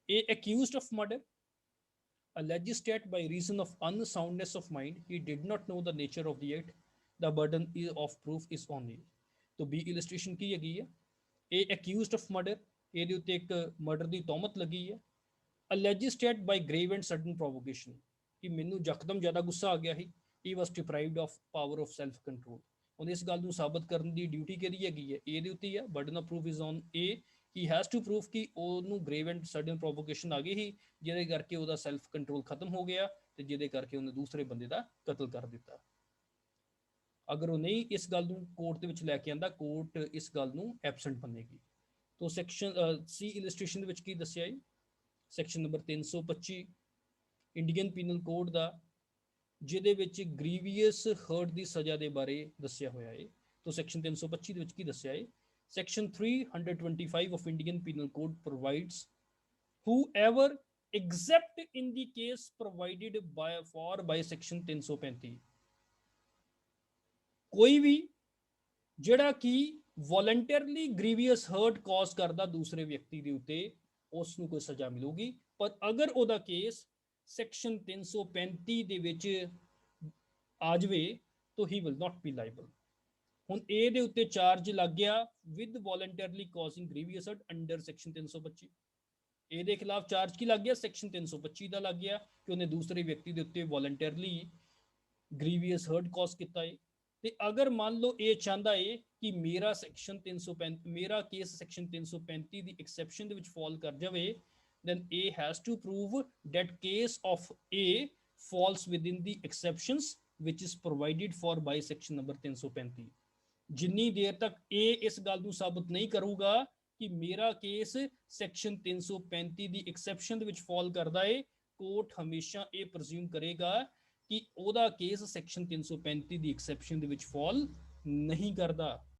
ਇਹ accused of murder alleges that by reason of unsoundness of mind he did not know the nature of the act, the burden of proof is on him। तो B illustration ਕੀ ਹੈਗੀ ਹੈ? ਇਹ accused of murder, ਇਹਦੇ ਉੱਤੇ ਇੱਕ murder ਦੀ ਤੌਹਮਤ ਲੱਗੀ ਹੈ। alleges that by grave and sudden provocation, ਕਿ ਮੈਨੂੰ ਯਕਦਮ ਜ਼ਿਆਦਾ ਗੁੱਸਾ ਆ ਗਿਆ ਸੀ। he was deprived of power of self control। ਹੁਣ ਇਸ ਗੱਲ ਨੂੰ ਸਾਬਤ ਕਰਨ ਦੀ ਡਿਊਟੀ ਕਿਹਦੀ ਹੈਗੀ ਹੈ? ਇਹਦੇ ਉੱਤੇ ਹੈ। burden of proof is on A। he has to prove ਕਿ ਉਹਨੂੰ grave and sudden provocation ਆ ਗਈ ਸੀ ਜਿਹਦੇ ਕਰਕੇ ਉਹਦਾ ਸੈਲਫ ਕੰਟਰੋਲ ਖਤਮ ਹੋ ਗਿਆ ਤੇ ਜਿਹਦੇ ਕਰਕੇ ਉਹਨੇ ਦੂਸਰੇ ਬੰਦੇ ਦਾ ਕਤਲ ਕਰ ਦਿੱਤਾ। ਅਗਰ ਉਹ ਨਹੀਂ ਇਸ ਗੱਲ ਨੂੰ ਕੋਰਟ ਦੇ ਵਿੱਚ ਲੈ ਕੇ ਆਂਦਾ, ਕੋਰਟ ਇਸ ਗੱਲ ਨੂੰ ਐਬਸੈਂਟ ਮੰਨੇਗੀ। ਤੋਂ ਸੈਕਸ਼ਨ ਸੀ ਇਲਸਟ੍ਰੇਸ਼ਨ ਦੇ ਵਿੱਚ ਕੀ ਦੱਸਿਆ ਹੈ? Section number 325 Indian penal code ਦਾ, ਜਿਹਦੇ ਵਿੱਚ ਗ੍ਰੀਵੀਅਸ ਹਰਟ ਦੀ ਸਜ਼ਾ ਦੇ ਬਾਰੇ ਦੱਸਿਆ ਹੋਇਆ ਹੈ। ਤੋਂ ਸੈਕਸ਼ਨ 325 ਦੇ ਵਿੱਚ ਕੀ ਦੱਸਿਆ ਹੈ? Section 325 of Indian Penal Code provides whoever except in the case provided by section 335, ਕੋਈ ਵੀ ਜਿਹੜਾ ਕਿ ਵੋਲੰਟਰਲੀ ਗ੍ਰੀਵੀਅਸ ਹਰਟ ਕਾਜ਼ ਕਰਦਾ ਦੂਸਰੇ ਵਿਅਕਤੀ ਦੇ ਉੱਤੇ, ਉਸ ਨੂੰ ਕੋਈ ਸਜ਼ਾ ਮਿਲੂਗੀ। ਪਰ ਅਗਰ ਉਹਦਾ ਕੇਸ ਸੈਕਸ਼ਨ 335 ਦੇ ਵਿੱਚ ਆ ਜਾਵੇ ਤਾਂ he will not be liable. ਹੁਣ A ਦੇ ਉੱਤੇ ਚਾਰਜ ਲੱਗ ਗਿਆ with voluntarily causing grievous hurt under section 325। A ਦੇ ਖਿਲਾਫ ਚਾਰਜ ਕੀ ਲੱਗ ਗਿਆ? ਸੈਕਸ਼ਨ 325 ਦਾ ਲੱਗ ਗਿਆ ਕਿ ਉਹਨੇ ਦੂਸਰੇ ਵਿਅਕਤੀ ਦੇ ਉੱਤੇ ਵੋਲੰਟਰਲੀ ਗ੍ਰੀਵੀਅਸ ਹਰਟ ਕਾਜ਼ ਕੀਤਾ ਹੈ। ਤੇ ਅਗਰ ਮੰਨ ਲਓ ਇਹ ਚਾਹੁੰਦਾ ਹੈ ਕਿ ਮੇਰਾ ਸੈਕਸ਼ਨ 335, ਮੇਰਾ ਕੇਸ ਸੈਕਸ਼ਨ 335 ਦੀ ਐਕਸੈਪਸ਼ਨ ਦੇ ਵਿੱਚ ਫਾਲ ਕਰ ਜਾਵੇ, then A has to prove that case of A falls within the exceptions which is provided for by section number 335। ਜਿੰਨੀ ਦੇਰ ਤੱਕ ਇਹ ਇਸ ਗੱਲ ਨੂੰ ਸਾਬਤ ਨਹੀਂ ਕਰੂਗਾ ਕਿ ਮੇਰਾ ਕੇਸ ਸੈਕਸ਼ਨ 335 ਦੀ ਐਕਸੈਪਸ਼ਨ ਦੇ ਵਿੱਚ ਫਾਲ ਕਰਦਾ ਹੈ, ਕੋਰਟ ਹਮੇਸ਼ਾ ਇਹ ਪ੍ਰਜ਼ਿਊਮ ਕਰੇਗਾ ਕਿ ਉਹਦਾ ਕੇਸ ਸੈਕਸ਼ਨ 335 ਦੀ ਐਕਸੈਪਸ਼ਨ ਦੇ ਵਿੱਚ ਫਾਲ ਨਹੀਂ ਕਰਦਾ।